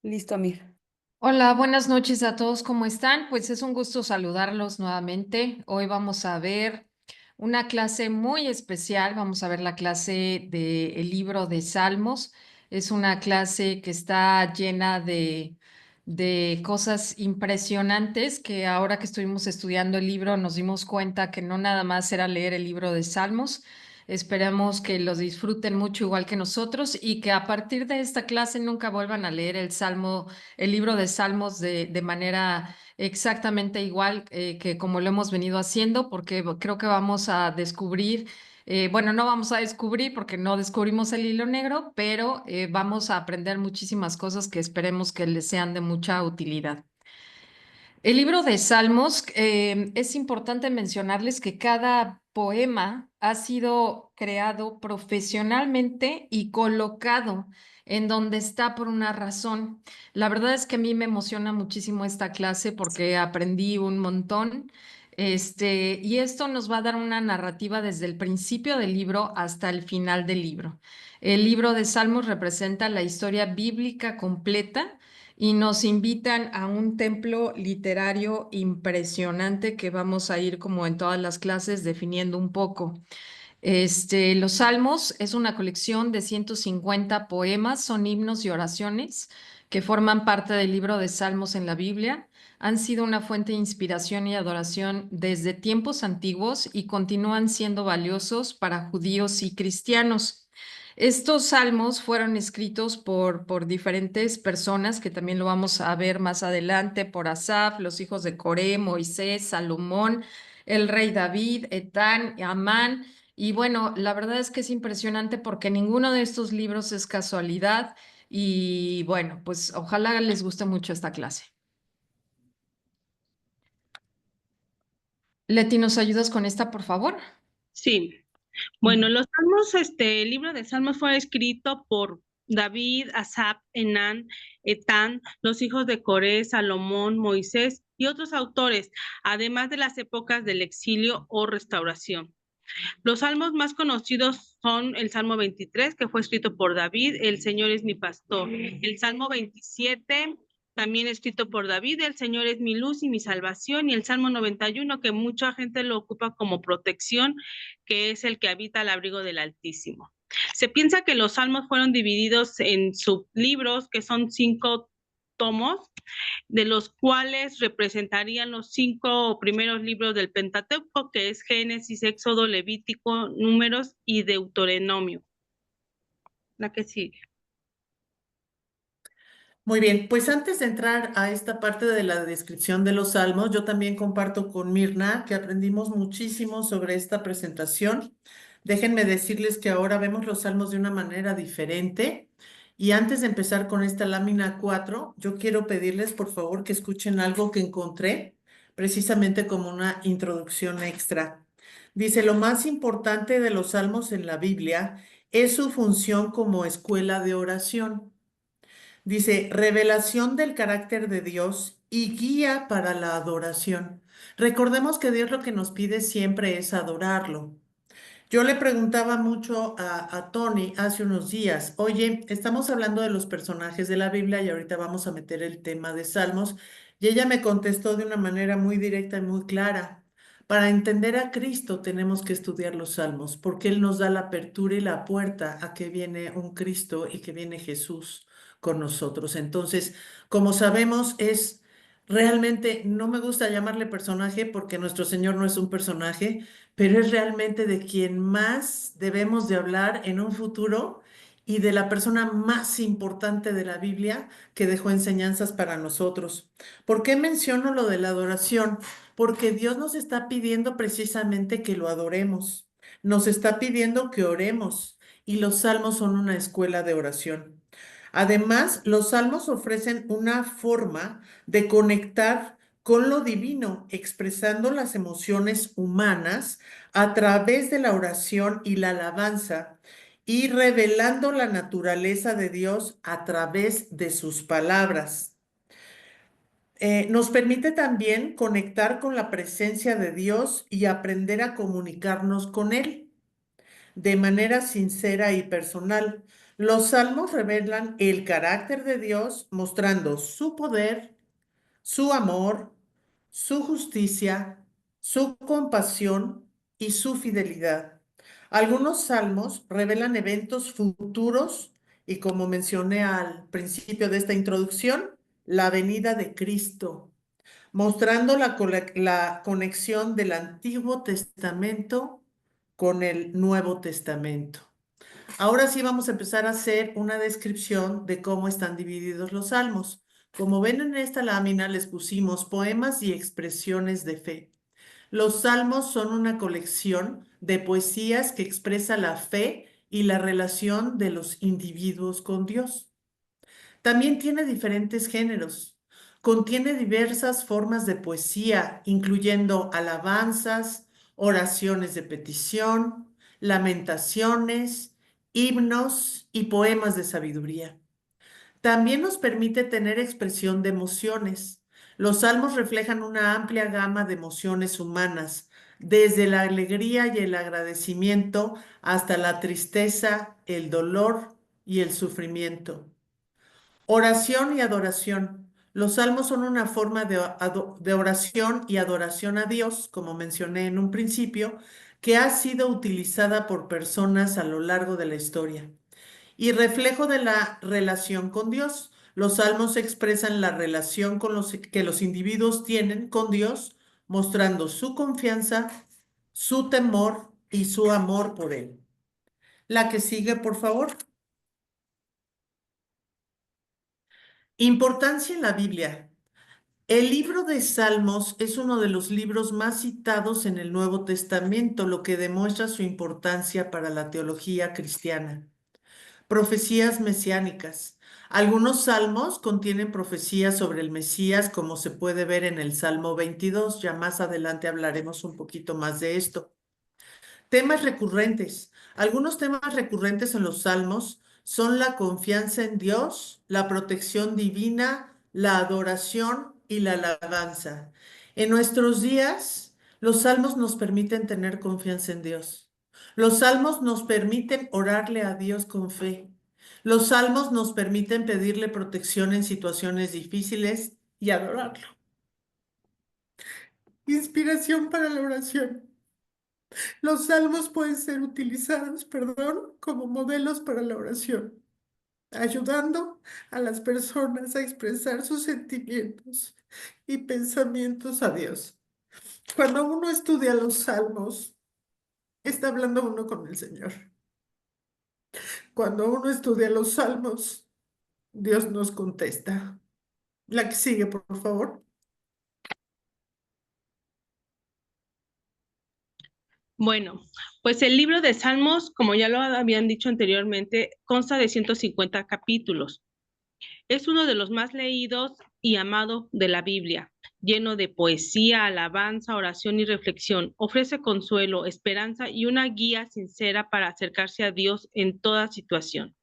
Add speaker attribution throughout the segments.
Speaker 1: Listo, Amir.
Speaker 2: Hola, buenas noches a todos, ¿cómo están? Pues es un gusto saludarlos nuevamente. Hoy vamos a ver una clase muy especial, vamos a ver la clase del libro de Salmos. Es una clase que está llena de cosas impresionantes que ahora que estuvimos estudiando el libro nos dimos cuenta que no nada más era leer el libro de Salmos. Esperamos que los disfruten mucho igual que nosotros y que a partir de esta clase nunca vuelvan a leer el libro de Salmos de manera exactamente igual que como lo hemos venido haciendo, porque creo que vamos a descubrir, bueno, no vamos a descubrir porque no descubrimos el hilo negro, pero vamos a aprender muchísimas cosas que esperemos que les sean de mucha utilidad. El libro de Salmos, es importante mencionarles que cada poema ha sido creado profesionalmente y colocado en donde está por una razón. La verdad es que a mí me emociona muchísimo esta clase porque aprendí un montón. Y esto nos va a dar una narrativa desde el principio del libro hasta el final del libro. El libro de Salmos representa la historia bíblica completa y nos invitan a un templo literario impresionante que vamos a ir como en todas las clases definiendo un poco. Los Salmos es una colección de 150 poemas, son himnos y oraciones que forman parte del libro de Salmos en la Biblia. Han sido una fuente de inspiración y adoración desde tiempos antiguos y continúan siendo valiosos para judíos y cristianos. Estos salmos fueron escritos por diferentes personas, que también lo vamos a ver más adelante, por Asaf, los hijos de Coré, Moisés, Salomón, el rey David, Etán, Amán. Y bueno, la verdad es que es impresionante porque ninguno de estos libros es casualidad. Y bueno, pues ojalá les guste mucho esta clase. Leti, ¿nos ayudas con esta, por favor?
Speaker 3: Sí, bueno, los salmos, el libro de Salmos fue escrito por David, Asaf, Enán, Etán, los hijos de Coré, Salomón, Moisés y otros autores, además de las épocas del exilio o restauración. Los salmos más conocidos son el Salmo 23, que fue escrito por David, El Señor es mi pastor. El Salmo 27, también escrito por David, El Señor es mi luz y mi salvación. Y el Salmo 91, que mucha gente lo ocupa como protección, que es el que habita al abrigo del Altísimo. Se piensa que los salmos fueron divididos en sublibros, que son 5 tomos, de los cuales representarían los 5 primeros libros del Pentateuco, que es Génesis, Éxodo, Levítico, Números y Deuteronomio. La que sigue.
Speaker 4: Muy bien, pues antes de entrar a esta parte de la descripción de los salmos, yo también comparto con Mirna que aprendimos muchísimo sobre esta presentación. Déjenme decirles que ahora vemos los salmos de una manera diferente. Y antes de empezar con esta lámina 4, yo quiero pedirles por favor que escuchen algo que encontré precisamente como una introducción extra. Dice, lo más importante de los salmos en la Biblia es su función como escuela de oración. Dice, revelación del carácter de Dios y guía para la adoración. Recordemos que Dios lo que nos pide siempre es adorarlo. Yo le preguntaba mucho a Tony hace unos días, oye, estamos hablando de los personajes de la Biblia y ahorita vamos a meter el tema de Salmos, y ella me contestó de una manera muy directa y muy clara. Para entender a Cristo tenemos que estudiar los Salmos, porque Él nos da la apertura y la puerta a que viene un Cristo y que viene Jesús con nosotros. Entonces, como sabemos, es realmente, no me gusta llamarle personaje porque nuestro Señor no es un personaje, pero es realmente de quien más debemos de hablar en un futuro y de la persona más importante de la Biblia que dejó enseñanzas para nosotros. ¿Por qué menciono lo de la adoración? Porque Dios nos está pidiendo precisamente que lo adoremos, nos está pidiendo que oremos y los salmos son una escuela de oración. Además, los salmos ofrecen una forma de conectar con lo divino, expresando las emociones humanas a través de la oración y la alabanza y revelando la naturaleza de Dios a través de sus palabras. Nos permite también conectar con la presencia de Dios y aprender a comunicarnos con Él. de manera sincera y personal. Los salmos revelan el carácter de Dios, mostrando su poder, su amor, su justicia, su compasión y su fidelidad. Algunos salmos revelan eventos futuros y, como mencioné al principio de esta introducción, la venida de Cristo, mostrando la conexión del Antiguo Testamento con el Nuevo Testamento. Ahora sí vamos a empezar a hacer una descripción de cómo están divididos los salmos. Como ven en esta lámina, les pusimos poemas y expresiones de fe. Los salmos son una colección de poesías que expresa la fe y la relación de los individuos con Dios. También tiene diferentes géneros. Contiene diversas formas de poesía, incluyendo alabanzas, oraciones de petición, lamentaciones, himnos y poemas de sabiduría. También nos permite tener expresión de emociones. Los salmos reflejan una amplia gama de emociones humanas, desde la alegría y el agradecimiento hasta la tristeza, el dolor y el sufrimiento. Oración y adoración. Los salmos son una forma de oración y adoración a Dios, como mencioné en un principio, que ha sido utilizada por personas a lo largo de la historia. Y reflejo de la relación con Dios. Los salmos expresan la relación que los individuos tienen con Dios, mostrando su confianza, su temor y su amor por Él. La que sigue, por favor. Importancia en la Biblia. El libro de Salmos es uno de los libros más citados en el Nuevo Testamento, lo que demuestra su importancia para la teología cristiana. Profecías mesiánicas. Algunos salmos contienen profecías sobre el Mesías, como se puede ver en el Salmo 22. Ya más adelante hablaremos un poquito más de esto. Temas recurrentes. Algunos temas recurrentes en los salmos son la confianza en Dios, la protección divina, la adoración y la alabanza. En nuestros días, los salmos nos permiten tener confianza en Dios. Los salmos nos permiten orarle a Dios con fe. Los salmos nos permiten pedirle protección en situaciones difíciles y adorarlo. Inspiración para la oración. Los salmos pueden ser utilizados, como modelos para la oración, ayudando a las personas a expresar sus sentimientos y pensamientos a Dios. Cuando uno estudia los salmos, está hablando uno con el Señor. Cuando uno estudia los salmos, Dios nos contesta. La que sigue, por favor.
Speaker 3: Bueno, pues el libro de Salmos, como ya lo habían dicho anteriormente, consta de 150 capítulos. Es uno de los más leídos y amados de la Biblia, lleno de poesía, alabanza, oración y reflexión. Ofrece consuelo, esperanza y una guía sincera para acercarse a Dios en toda situación.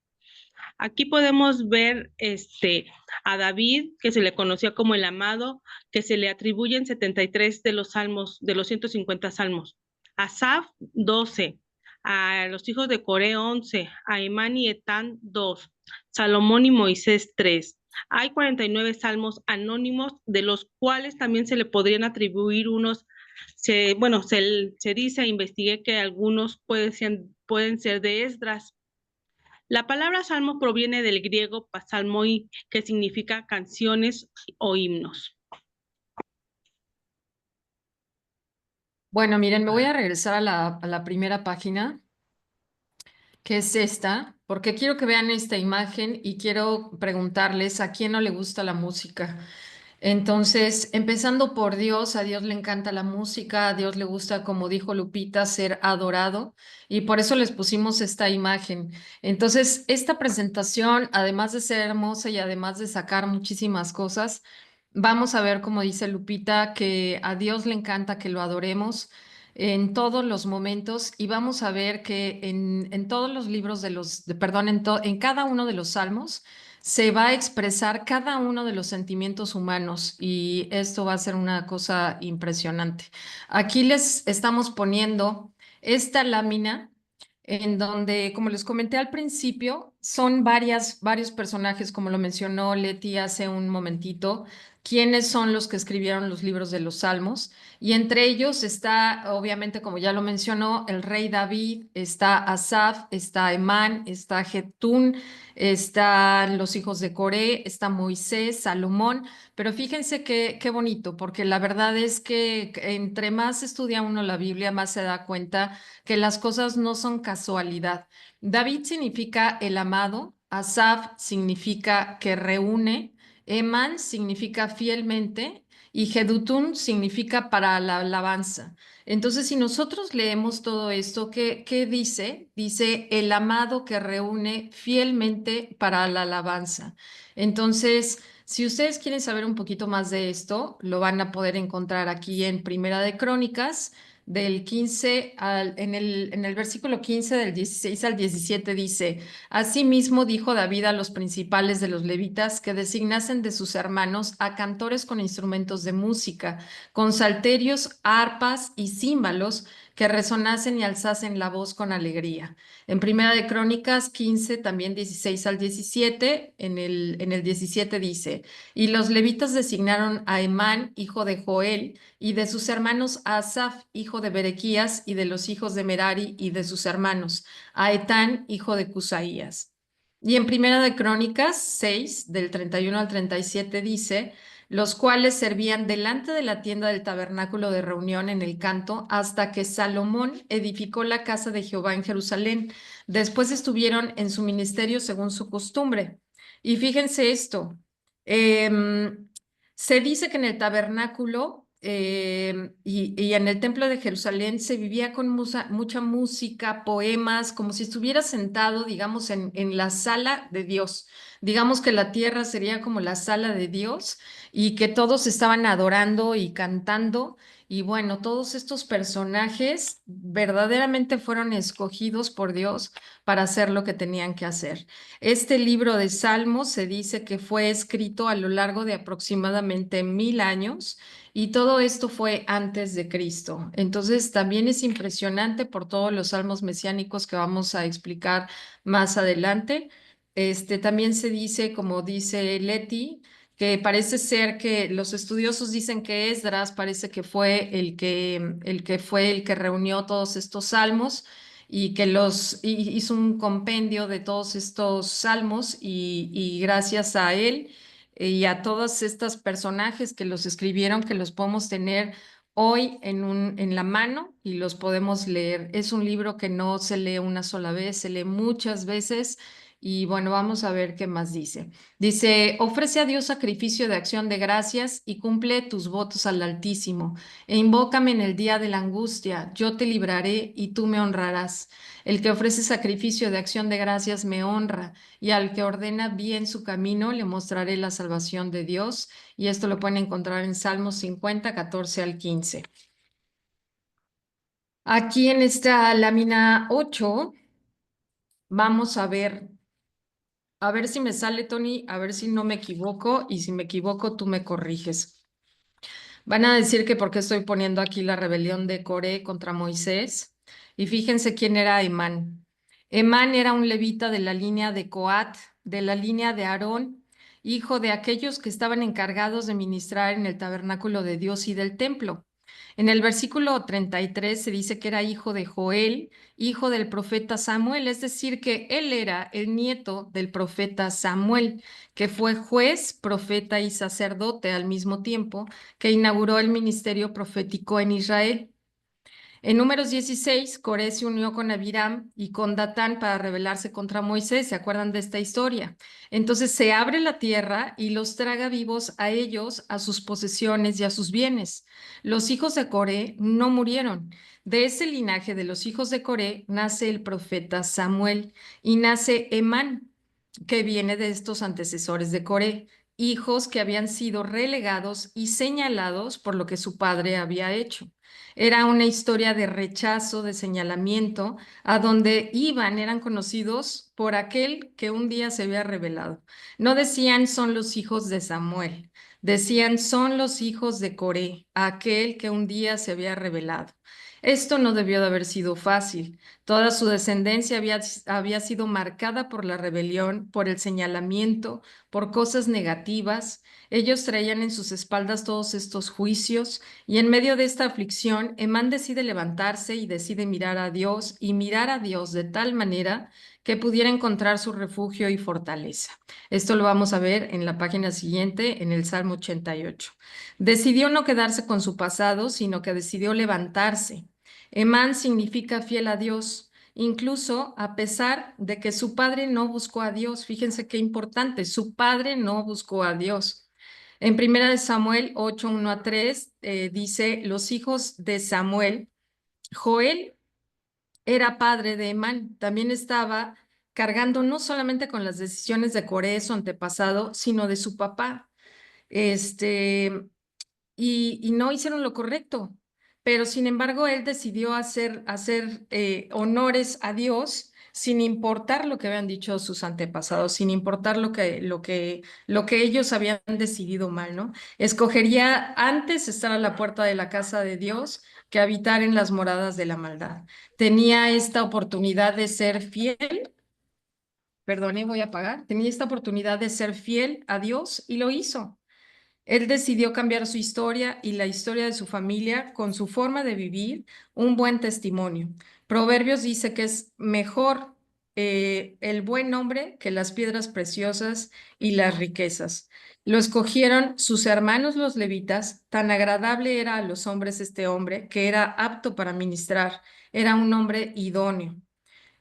Speaker 3: Aquí podemos ver a David, que se le conocía como el amado, que se le atribuyen 73 de los salmos, de los 150 salmos. A Asaf, 12. A los hijos de Coré, 11. A Emán y Etán, 2. Salomón y Moisés, 3. Hay 49 salmos anónimos, de los cuales también se le podrían atribuir unos, se dice, investigué que algunos pueden ser de Esdras. La palabra salmo proviene del griego psalmoi, que significa canciones o himnos.
Speaker 2: Bueno, miren, me voy a regresar a la primera página, que es esta, porque quiero que vean esta imagen y quiero preguntarles a quién no le gusta la música. Entonces, empezando por Dios, a Dios le encanta la música, a Dios le gusta, como dijo Lupita, ser adorado y por eso les pusimos esta imagen. Entonces, esta presentación, además de ser hermosa y además de sacar muchísimas cosas, vamos a ver, como dice Lupita, que a Dios le encanta que lo adoremos en todos los momentos y vamos a ver que en todos los libros perdón, en cada uno de los salmos se va a expresar cada uno de los sentimientos humanos y esto va a ser una cosa impresionante. Aquí les estamos poniendo esta lámina. en donde, como les comenté al principio, son varios personajes, como lo mencionó Leti hace un momentito, quiénes son los que escribieron los libros de los Salmos. Y entre ellos está, obviamente, como ya lo mencionó, el rey David, está Asaf, está Emán, está Jetún, están los hijos de Coré, está Moisés, Salomón. Pero fíjense qué bonito, porque la verdad es que entre más estudia uno la Biblia, más se da cuenta que las cosas no son casualidad. David significa el amado, Asaf significa que reúne, Eman significa fielmente y Jedutun significa para la alabanza. Entonces, si nosotros leemos todo esto, ¿qué dice? Dice el amado que reúne fielmente para la alabanza. Entonces, si ustedes quieren saber un poquito más de esto, lo van a poder encontrar aquí en Primera de Crónicas, del 15 en el versículo 15 del 16 al 17 dice, asimismo dijo David a los principales de los levitas que designasen de sus hermanos a cantores con instrumentos de música, con salterios, arpas y címbalos que resonasen y alzasen la voz con alegría. En Primera de Crónicas 15, también 16 al 17, en el 17 dice, y los levitas designaron a Emán, hijo de Joel, y de sus hermanos a Asaf, hijo de Berequías, y de los hijos de Merari, y de sus hermanos, a Etán, hijo de Cusaías. Y en Primera de Crónicas 6, del 31 al 37 dice, los cuales servían delante de la tienda del tabernáculo de reunión en el canto, hasta que Salomón edificó la casa de Jehová en Jerusalén. Después estuvieron en su ministerio según su costumbre. Y fíjense esto, se dice que en el tabernáculo y en el templo de Jerusalén se vivía con mucha música, poemas, como si estuviera sentado, digamos, en la sala de Dios. Digamos que la tierra sería como la sala de Dios y que todos estaban adorando y cantando. Y bueno, todos estos personajes verdaderamente fueron escogidos por Dios para hacer lo que tenían que hacer. Este libro de Salmos se dice que fue escrito a lo largo de aproximadamente 1000 años y todo esto fue antes de Cristo. Entonces también es impresionante por todos los salmos mesiánicos que vamos a explicar más adelante. También se dice, como dice Leti, que parece ser que los estudiosos dicen que Esdras parece que fue el que reunió todos estos salmos y que hizo un compendio de todos estos salmos y gracias a él y a todos estos personajes que los escribieron, que los podemos tener hoy en la mano y los podemos leer. Es un libro que no se lee una sola vez, se lee muchas veces. Y bueno, vamos a ver qué más dice. Dice, ofrece a Dios sacrificio de acción de gracias y cumple tus votos al Altísimo e invócame en el día de la angustia, yo te libraré y tú me honrarás. El que ofrece sacrificio de acción de gracias me honra, y al que ordena bien su camino le mostraré la salvación de Dios. Y esto lo pueden encontrar en Salmos 50, 14 al 15. Aquí en esta lámina 8 vamos a ver si me sale, Tony, a ver si no me equivoco, y si me equivoco, tú me corriges. Van a decir que por qué estoy poniendo aquí la rebelión de Coré contra Moisés. Y fíjense quién era Emán. Emán era un levita de la línea de Coat, de la línea de Aarón, hijo de aquellos que estaban encargados de ministrar en el tabernáculo de Dios y del templo. En el versículo 33 se dice que era hijo de Joel, hijo del profeta Samuel, es decir, que él era el nieto del profeta Samuel, que fue juez, profeta y sacerdote al mismo tiempo, que inauguró el ministerio profético en Israel. En Números 16, Coré se unió con Abiram y con Datán para rebelarse contra Moisés. ¿Se acuerdan de esta historia? Entonces se abre la tierra y los traga vivos a ellos, a sus posesiones y a sus bienes. Los hijos de Coré no murieron. De ese linaje de los hijos de Coré nace el profeta Samuel y nace Emán, que viene de estos antecesores de Coré, hijos que habían sido relegados y señalados por lo que su padre había hecho. Era una historia de rechazo, de señalamiento, a donde iban, eran conocidos por aquel que un día se había revelado. No decían son los hijos de Samuel, decían son los hijos de Coré, aquel que un día se había revelado. Esto no debió de haber sido fácil. Toda su descendencia había sido marcada por la rebelión, por el señalamiento, por cosas negativas. Ellos traían en sus espaldas todos estos juicios y en medio de esta aflicción, Emán decide levantarse y decide mirar a Dios y mirar a Dios de tal manera que pudiera encontrar su refugio y fortaleza. Esto lo vamos a ver en la página siguiente, en el Salmo 88. Decidió no quedarse con su pasado, sino que decidió levantarse. Emán significa fiel a Dios, incluso a pesar de que su padre no buscó a Dios. Fíjense qué importante, su padre no buscó a Dios. En primera de Samuel 8, 1 a 3, dice, los hijos de Samuel, Joel era padre de Emán, también estaba cargando no solamente con las decisiones de Coré, su antepasado, sino de su papá. Este, y no hicieron lo correcto, pero sin embargo él decidió hacer honores a Dios sin importar lo que habían dicho sus antepasados, sin importar lo que ellos habían decidido mal, ¿no? Escogería antes estar a la puerta de la casa de Dios que habitar en las moradas de la maldad. Tenía esta oportunidad de ser fiel. Perdone, voy a apagar. Tenía esta oportunidad de ser fiel a Dios y lo hizo. Él decidió cambiar su historia y la historia de su familia con su forma de vivir, un buen testimonio. Proverbios dice que es mejor el buen hombre que las piedras preciosas y las riquezas. Lo escogieron sus hermanos los levitas, tan agradable era a los hombres este hombre que era apto para ministrar, era un hombre idóneo.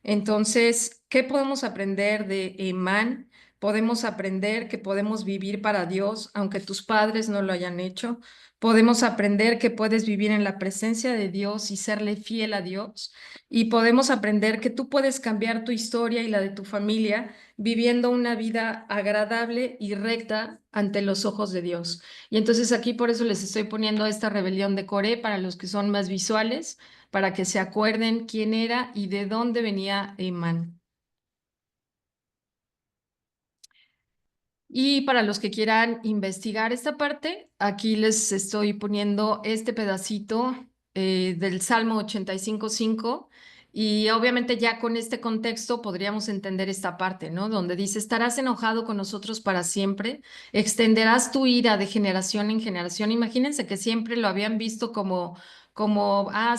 Speaker 2: Entonces, ¿qué podemos aprender de Emán? Podemos aprender que podemos vivir para Dios, aunque tus padres no lo hayan hecho. Podemos aprender que puedes vivir en la presencia de Dios y serle fiel a Dios. Y podemos aprender que tú puedes cambiar tu historia y la de tu familia viviendo una vida agradable y recta ante los ojos de Dios. Y entonces aquí por eso les estoy poniendo esta rebelión de Coré para los que son más visuales para que se acuerden quién era y de dónde venía Emán. Y para los que quieran investigar esta parte, aquí les estoy poniendo este pedacito del Salmo 85:5 y obviamente ya con este contexto podríamos entender esta parte, ¿no? Donde dice, estarás enojado con nosotros para siempre, extenderás tu ira de generación en generación. Imagínense que siempre lo habían visto como,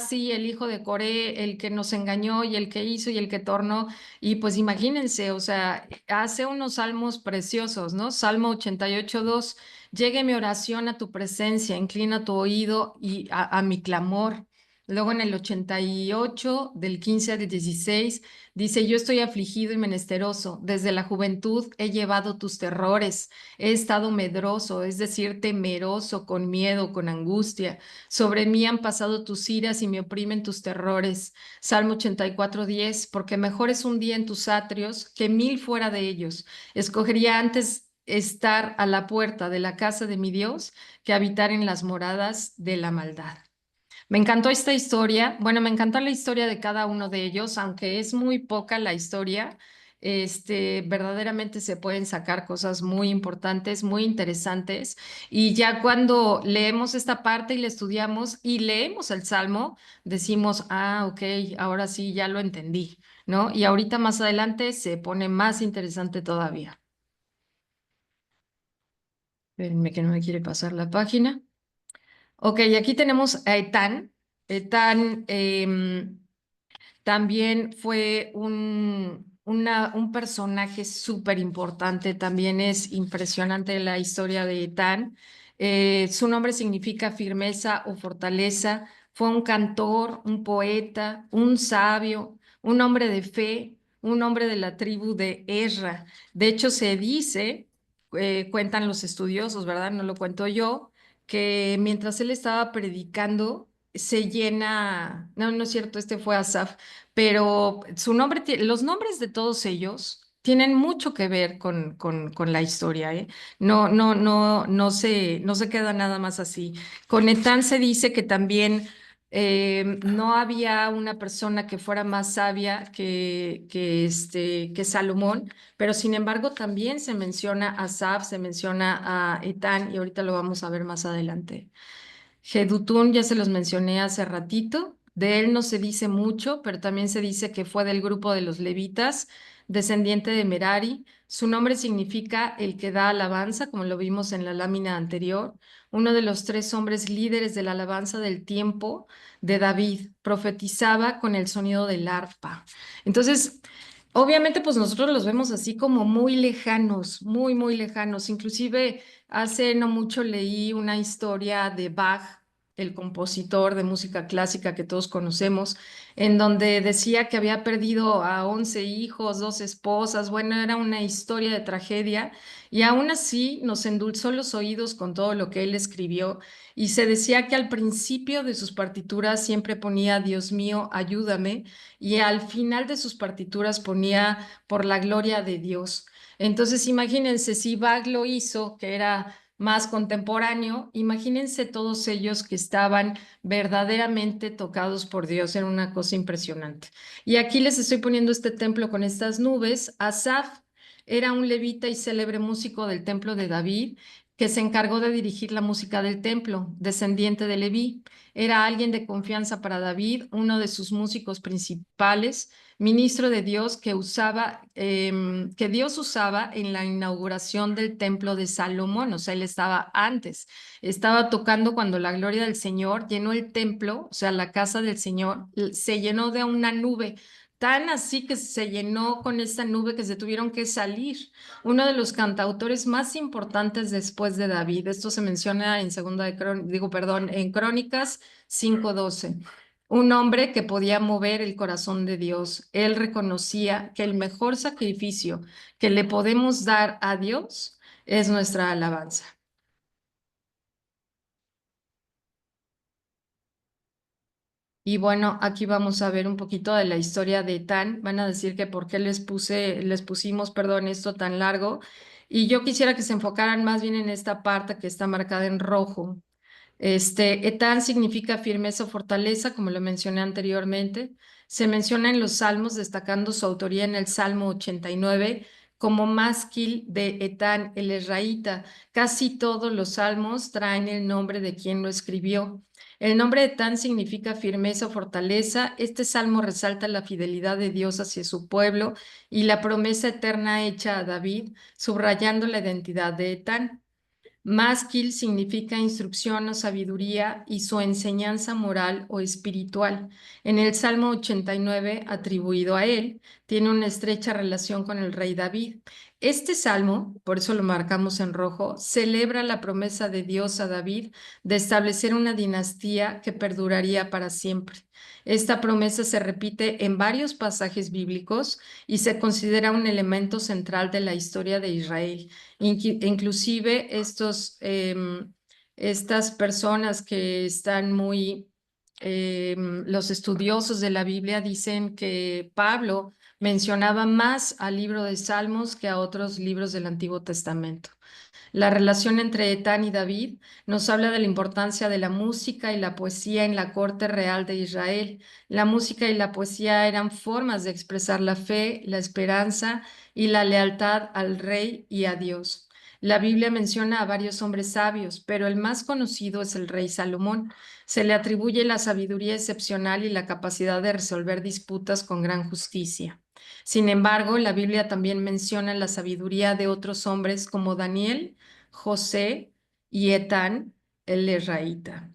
Speaker 2: sí, el hijo de Coré, el que nos engañó y el que hizo y el que tornó. Y pues imagínense, o sea, hace unos salmos preciosos, ¿no? Salmo 88:2, llegue mi oración a tu presencia, inclina tu oído y a mi clamor. Luego en el 88, del 15 al 16, dice, yo estoy afligido y menesteroso, desde la juventud he llevado tus terrores, he estado medroso, es decir, temeroso, con miedo, con angustia. Sobre mí han pasado tus iras y me oprimen tus terrores. Salmo 84:10, porque mejor es un día en tus atrios que 1000 fuera de ellos. Escogería antes estar a la puerta de la casa de mi Dios que habitar en las moradas de la maldad. Me encantó esta historia. Bueno, me encantó la historia de cada uno de ellos, aunque es muy poca la historia. Verdaderamente se pueden sacar cosas muy importantes, muy interesantes. Y ya cuando leemos esta parte y la estudiamos y leemos el Salmo, decimos, ok, ahora sí, ya lo entendí, ¿no? Y ahorita más adelante se pone más interesante todavía. Espérenme que no me quiere pasar la página. Ok, aquí tenemos a Etán. Etán también fue un personaje súper importante, también es impresionante la historia de Etán. Su nombre significa firmeza o fortaleza. Fue un cantor, un poeta, un sabio, un hombre de fe, un hombre de la tribu de Esra. De hecho, se dice, cuentan los estudiosos, ¿verdad? No lo cuento yo, que mientras él estaba predicando, se llena, no, no es cierto, este fue Asaf, pero su nombre, los nombres de todos ellos tienen mucho que ver con la historia, ¿eh? No, no, no, no se queda nada más así. Con Etán se dice que también no había una persona que fuera más sabia que Salomón, pero sin embargo también se menciona a Asaf, se menciona a Etán, y ahorita lo vamos a ver más adelante. Jedutún ya se los mencioné hace ratito. De él no se dice mucho, pero también se dice que fue del grupo de los levitas, descendiente de Merari. Su nombre significa el que da alabanza, como lo vimos en la lámina anterior, uno de los tres hombres líderes de la alabanza del tiempo de David. Profetizaba con el sonido del arpa. Entonces, obviamente, pues nosotros los vemos así como muy lejanos, muy, muy lejanos. Inclusive hace no mucho leí una historia de Bach, el compositor de música clásica que todos conocemos, en donde decía que había perdido a 11 hijos, dos esposas. Bueno, era una historia de tragedia y aún así nos endulzó los oídos con todo lo que él escribió. Y se decía que al principio de sus partituras siempre ponía, Dios mío, ayúdame, y al final de sus partituras ponía, por la gloria de Dios. Entonces, imagínense, si Bach lo hizo, que era más contemporáneo, imagínense todos ellos que estaban verdaderamente tocados por Dios, era una cosa impresionante. Y aquí les estoy poniendo este templo con estas nubes. Asaf era un levita y célebre músico del templo de David, que se encargó de dirigir la música del templo, descendiente de Leví. Era alguien de confianza para David, uno de sus músicos principales, ministro de Dios que Dios usaba en la inauguración del templo de Salomón. O sea, él estaba antes, estaba tocando cuando la gloria del Señor llenó el templo, o sea, la casa del Señor, se llenó de una nube. Tan así que se llenó con esta nube que se tuvieron que salir. Uno de los cantautores más importantes después de David. Esto se menciona en en Crónicas 5:12. Un hombre que podía mover el corazón de Dios. Él reconocía que el mejor sacrificio que le podemos dar a Dios es nuestra alabanza. Y bueno, aquí vamos a ver un poquito de la historia de Etán. Van a decir que por qué les pusimos, perdón, esto tan largo. Y yo quisiera que se enfocaran más bien en esta parte que está marcada en rojo. Etán significa firmeza o fortaleza, como lo mencioné anteriormente. Se menciona en los salmos, destacando su autoría en el Salmo 89 como másquil de Etán, el Esraíta. Casi todos los salmos traen el nombre de quien lo escribió. El nombre de Etán significa firmeza o fortaleza. Este salmo resalta la fidelidad de Dios hacia su pueblo y la promesa eterna hecha a David, subrayando la identidad de Etán. Másquil significa instrucción o sabiduría y su enseñanza moral o espiritual. En el Salmo 89, atribuido a él, tiene una estrecha relación con el rey David. Este salmo, por eso lo marcamos en rojo, celebra la promesa de Dios a David de establecer una dinastía que perduraría para siempre. Esta promesa se repite en varios pasajes bíblicos y se considera un elemento central de la historia de Israel. Inclusive estas personas que están los estudiosos de la Biblia dicen que Pablo mencionaba más al libro de Salmos que a otros libros del Antiguo Testamento. La relación entre Etán y David nos habla de la importancia de la música y la poesía en la corte real de Israel. La música y la poesía eran formas de expresar la fe, la esperanza y la lealtad al rey y a Dios. La Biblia menciona a varios hombres sabios, pero el más conocido es el rey Salomón. Se le atribuye la sabiduría excepcional y la capacidad de resolver disputas con gran justicia. Sin embargo, la Biblia también menciona la sabiduría de otros hombres como Daniel, José y Etán, el Esraíta.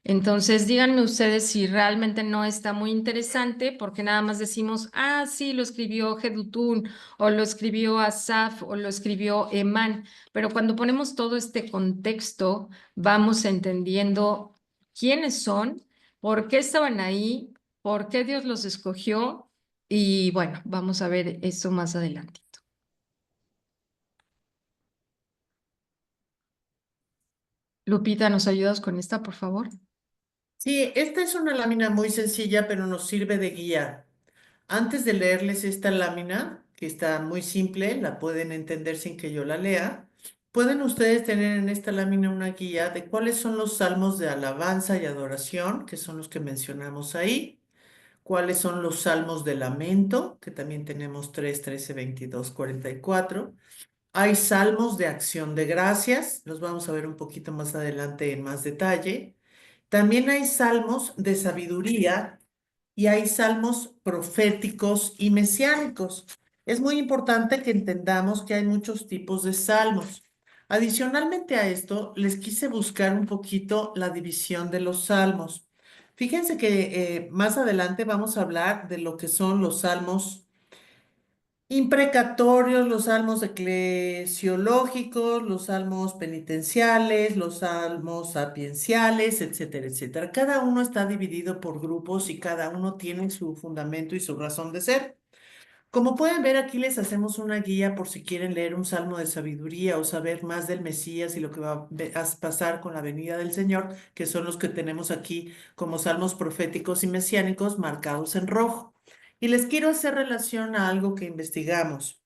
Speaker 2: Entonces, díganme ustedes si realmente no está muy interesante, porque nada más decimos, ah, sí, lo escribió Jedutún, o lo escribió Asaf, o lo escribió Emán, pero cuando ponemos todo este contexto, vamos entendiendo quiénes son, por qué estaban ahí, por qué Dios los escogió, y bueno, vamos a ver eso más adelante. Lupita, ¿nos ayudas con esta, por favor?
Speaker 4: Sí, esta es una lámina muy sencilla, pero nos sirve de guía. Antes de leerles esta lámina, que está muy simple, la pueden entender sin que yo la lea, pueden ustedes tener en esta lámina una guía de cuáles son los salmos de alabanza y adoración, que son los que mencionamos ahí, cuáles son los salmos de lamento, que también tenemos 3, 13, 22, 44. Hay salmos de acción de gracias, los vamos a ver un poquito más adelante en más detalle. También hay salmos de sabiduría y hay salmos proféticos y mesiánicos. Es muy importante que entendamos que hay muchos tipos de salmos. Adicionalmente a esto, les quise buscar un poquito la división de los salmos. Fíjense que más adelante vamos a hablar de lo que son los salmos imprecatorios, los salmos eclesiológicos, los salmos penitenciales, los salmos sapienciales, etcétera, etcétera. Cada uno está dividido por grupos y cada uno tiene su fundamento y su razón de ser. Como pueden ver, aquí les hacemos una guía por si quieren leer un salmo de sabiduría o saber más del Mesías y lo que va a pasar con la venida del Señor, que son los que tenemos aquí como salmos proféticos y mesiánicos marcados en rojo. Y les quiero hacer relación a algo que investigamos.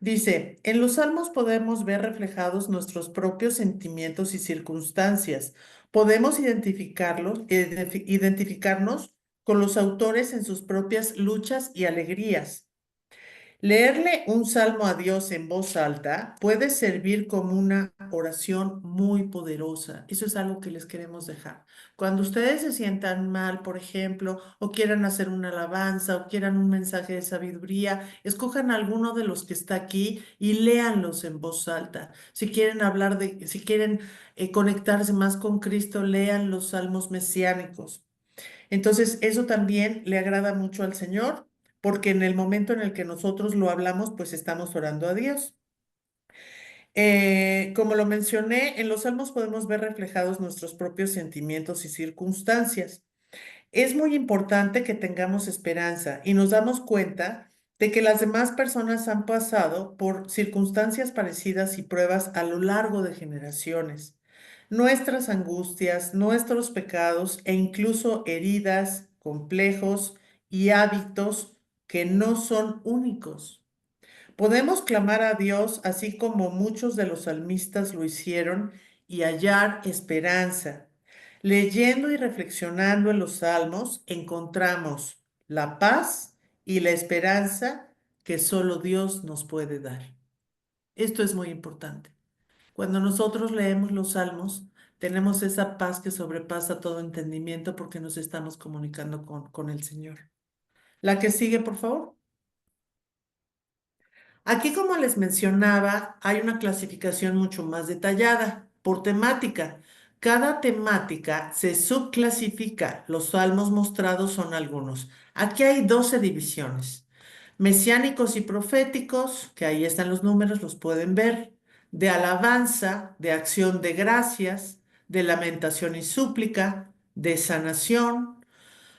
Speaker 4: Dice, en los salmos podemos ver reflejados nuestros propios sentimientos y circunstancias. Podemos identificarnos con los autores en sus propias luchas y alegrías. Leerle un salmo a Dios en voz alta puede servir como una oración muy poderosa. Eso es algo que les queremos dejar. Cuando ustedes se sientan mal, por ejemplo, o quieran hacer una alabanza o quieran un mensaje de sabiduría, escojan alguno de los que está aquí y léanlos en voz alta. Si quieren conectarse más con Cristo, lean los salmos mesiánicos. Entonces, eso también le agrada mucho al Señor, porque en el momento en el que nosotros lo hablamos, pues estamos orando a Dios. Como lo mencioné, en los salmos podemos ver reflejados nuestros propios sentimientos y circunstancias. Es muy importante que tengamos esperanza y nos damos cuenta de que las demás personas han pasado por circunstancias parecidas y pruebas a lo largo de generaciones. Nuestras angustias, nuestros pecados e incluso heridas, complejos y hábitos que no son únicos. Podemos clamar a Dios así como muchos de los salmistas lo hicieron y hallar esperanza. Leyendo y reflexionando en los salmos encontramos la paz y la esperanza que solo Dios nos puede dar. Esto es muy importante. Cuando nosotros leemos los salmos, tenemos esa paz que sobrepasa todo entendimiento porque nos estamos comunicando con el Señor. La que sigue, por favor. Aquí, como les mencionaba, hay una clasificación mucho más detallada por temática. Cada temática se subclasifica. Los salmos mostrados son algunos. Aquí hay 12 divisiones. Mesiánicos y proféticos, que ahí están los números, los pueden ver. De alabanza, de acción de gracias, de lamentación y súplica, de sanación,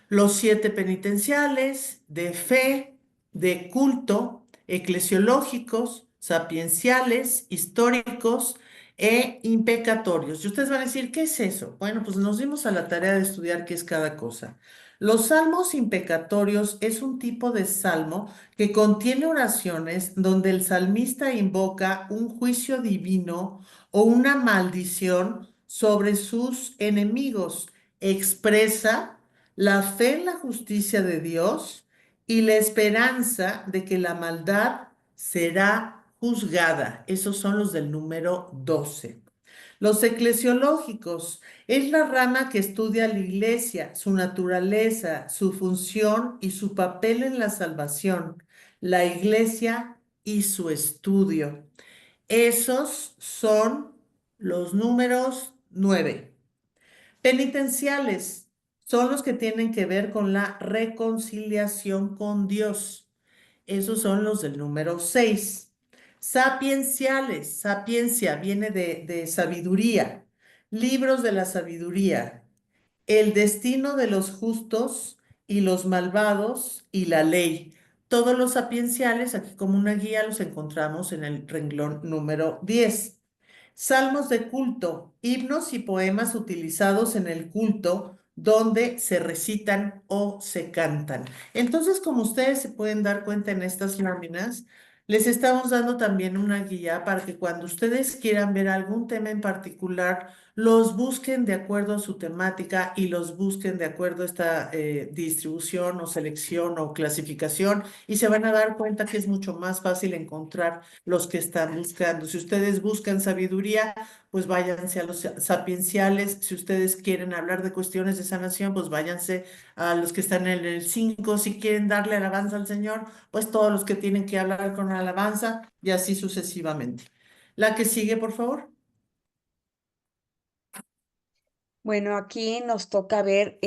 Speaker 4: los 7 penitenciales, de fe, de culto, eclesiológicos, sapienciales, históricos e impecatorios. Y ustedes van a decir, ¿qué es eso? Bueno, pues nos dimos a la tarea de estudiar qué es cada cosa. Los salmos impecatorios es un tipo de salmo que contiene oraciones donde el salmista invoca un juicio divino o una maldición sobre sus enemigos. Expresa la fe en la justicia de Dios y la esperanza de que la maldad será juzgada. Esos son los del número 12. Los eclesiológicos es la rama que estudia la iglesia, su naturaleza, su función y su papel en la salvación, la iglesia y su estudio. Esos son los números 9. Penitenciales son los que tienen que ver con la reconciliación con Dios. Esos son los del número 6. Sapienciales, sapiencia viene de sabiduría. Libros de la sabiduría. El destino de los justos y los malvados y la ley. Todos los sapienciales, aquí como una guía, los encontramos en el renglón número 10. Salmos de culto, himnos y poemas utilizados en el culto donde se recitan o se cantan. Entonces, como ustedes se pueden dar cuenta en estas láminas, les estamos dando también una guía para que cuando ustedes quieran ver algún tema en particular, los busquen de acuerdo a su temática y los busquen de acuerdo a esta distribución o selección o clasificación y se van a dar cuenta que es mucho más fácil encontrar los que están buscando. Si ustedes buscan sabiduría, pues váyanse a los sapienciales. Si ustedes quieren hablar de cuestiones de sanación, pues váyanse a los que están en el 5. Si quieren darle alabanza al Señor, pues todos los que tienen que hablar con alabanza y así sucesivamente. La que sigue, por favor.
Speaker 1: Bueno, aquí nos toca ver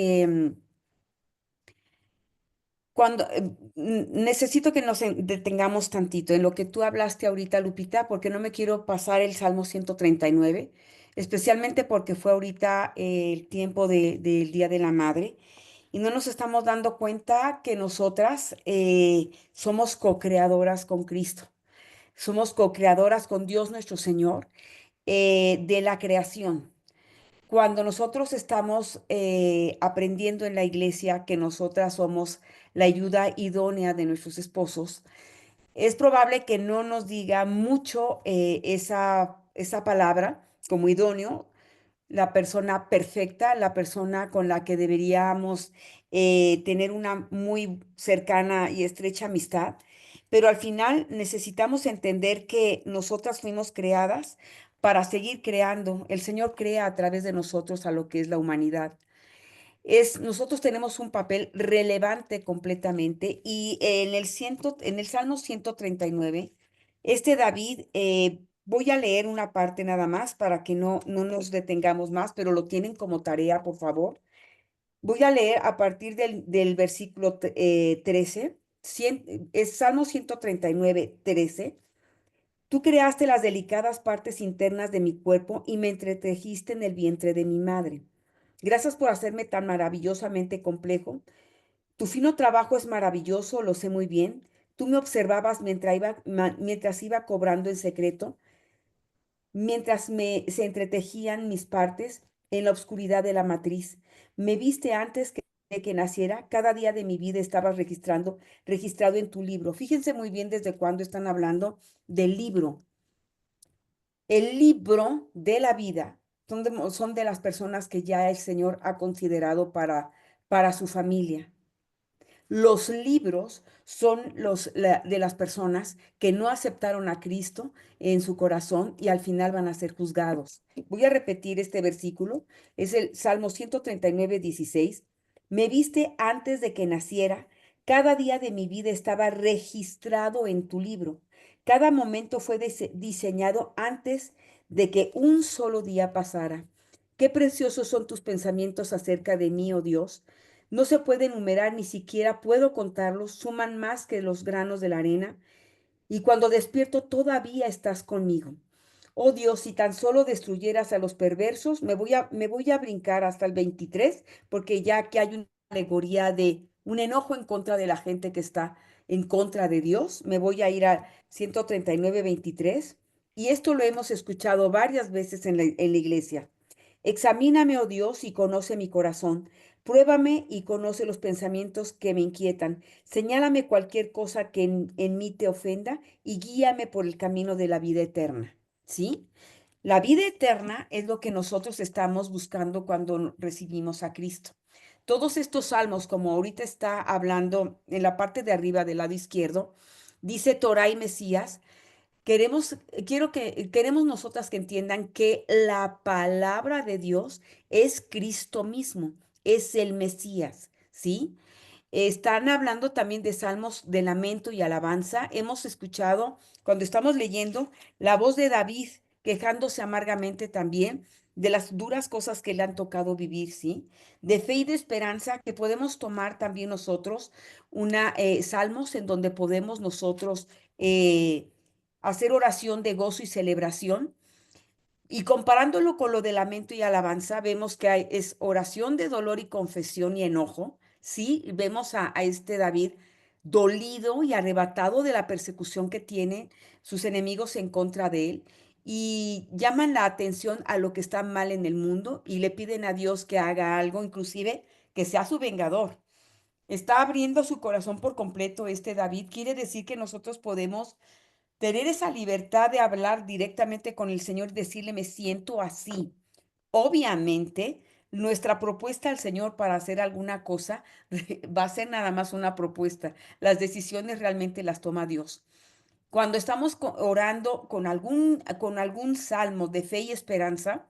Speaker 1: cuando necesito que nos detengamos tantito en lo que tú hablaste ahorita, Lupita, porque no me quiero pasar el Salmo 139, especialmente porque fue ahorita el tiempo del Día de la Madre y no nos estamos dando cuenta que nosotras somos co-creadoras con Cristo, somos co-creadoras con Dios nuestro Señor de la creación. Cuando nosotros estamos aprendiendo en la iglesia que nosotras somos la ayuda idónea de nuestros esposos, es probable que no nos diga mucho esa palabra como idóneo, la persona perfecta, la persona con la que deberíamos tener una muy cercana y estrecha amistad, pero al final necesitamos entender que nosotras fuimos creadas para seguir creando. El Señor crea a través de nosotros a lo que es la humanidad. Nosotros tenemos un papel relevante completamente y en el Salmo 139, este David, voy a leer una parte nada más para que no nos detengamos más, pero lo tienen como tarea, por favor. Voy a leer a partir del versículo 13, es Salmo 139, 13. Tú creaste las delicadas partes internas de mi cuerpo y me entretejiste en el vientre de mi madre. Gracias por hacerme tan maravillosamente complejo. Tu fino trabajo es maravilloso, lo sé muy bien. Tú me observabas mientras iba cobrando en secreto, mientras se entretejían mis partes en la oscuridad de la matriz. Me viste antes de que naciera. Cada día de mi vida estabas registrado en tu libro. Fíjense muy bien desde cuándo están hablando del libro. El libro de la vida son de las personas que ya el Señor ha considerado para su familia. Los libros son de las personas que no aceptaron a Cristo en su corazón y al final van a ser juzgados. Voy a repetir este versículo, es el Salmo 139, 16. Me viste antes de que naciera, cada día de mi vida estaba registrado en tu libro. Cada momento fue diseñado antes de que un solo día pasara. Qué preciosos son tus pensamientos acerca de mí, oh Dios. No se puede enumerar, ni siquiera puedo contarlos, suman más que los granos de la arena, y cuando despierto todavía estás conmigo. Oh Dios, si tan solo destruyeras a los perversos, me voy a brincar hasta el 23, porque ya que hay una alegoría de un enojo en contra de la gente que está en contra de Dios, me voy a ir a 139, 23, y esto lo hemos escuchado varias veces en la iglesia. Examíname, oh Dios, y conoce mi corazón. Pruébame y conoce los pensamientos que me inquietan. Señálame cualquier cosa que en mí te ofenda y guíame por el camino de la vida eterna. ¿Sí? La vida eterna es lo que nosotros estamos buscando cuando recibimos a Cristo. Todos estos salmos, como ahorita está hablando en la parte de arriba del lado izquierdo, dice Torah y Mesías. Queremos nosotras que entiendan que la palabra de Dios es Cristo mismo, es el Mesías, ¿sí? Están hablando también de salmos de lamento y alabanza. Hemos escuchado, cuando estamos leyendo, la voz de David quejándose amargamente también de las duras cosas que le han tocado vivir, ¿sí? De fe y de esperanza que podemos tomar también nosotros salmos en donde podemos nosotros hacer oración de gozo y celebración. Y comparándolo con lo de lamento y alabanza, vemos que es oración de dolor y confesión y enojo. Sí, vemos a este David dolido y arrebatado de la persecución que tiene sus enemigos en contra de él y llaman la atención a lo que está mal en el mundo y le piden a Dios que haga algo, inclusive que sea su vengador. Está abriendo su corazón por completo este David. Quiere decir que nosotros podemos tener esa libertad de hablar directamente con el Señor y decirle, me siento así. Obviamente, nuestra propuesta al Señor para hacer alguna cosa va a ser nada más una propuesta. Las decisiones realmente las toma Dios. Cuando estamos orando con algún salmo de fe y esperanza,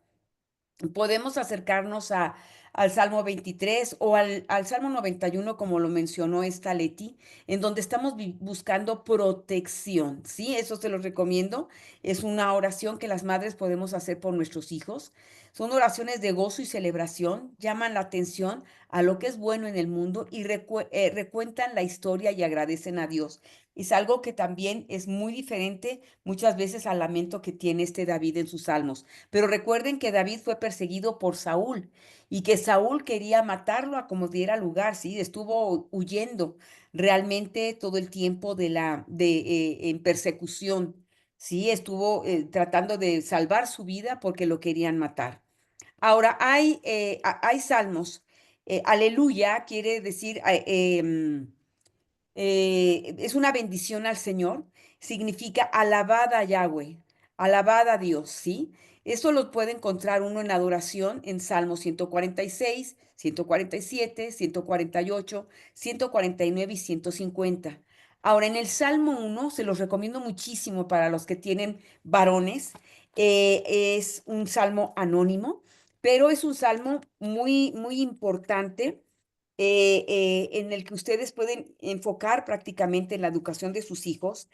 Speaker 1: podemos acercarnos al Salmo 23 o al Salmo 91, como lo mencionó esta Leti, en donde estamos buscando protección, ¿sí? Eso se los recomiendo. Es una oración que las madres podemos hacer por nuestros hijos. Son oraciones de gozo y celebración, llaman la atención a lo que es bueno en el mundo y recuentan la historia y agradecen a Dios. Es algo que también es muy diferente muchas veces al lamento que tiene este David en sus salmos. Pero recuerden que David fue perseguido por Saúl y que Saúl quería matarlo a como diera lugar, ¿sí? Estuvo huyendo realmente todo el tiempo en persecución, ¿sí? Estuvo tratando de salvar su vida porque lo querían matar. Ahora, hay salmos. Aleluya quiere decir, es una bendición al Señor, significa alabada a Yahweh, alabada a Dios, ¿sí? Eso lo puede encontrar uno en adoración en Salmos 146, 147, 148, 149 y 150. Ahora, en el Salmo 1, se los recomiendo muchísimo para los que tienen varones, es un salmo anónimo, pero es un salmo muy, muy importante en el que ustedes pueden enfocar prácticamente en la educación de sus hijos.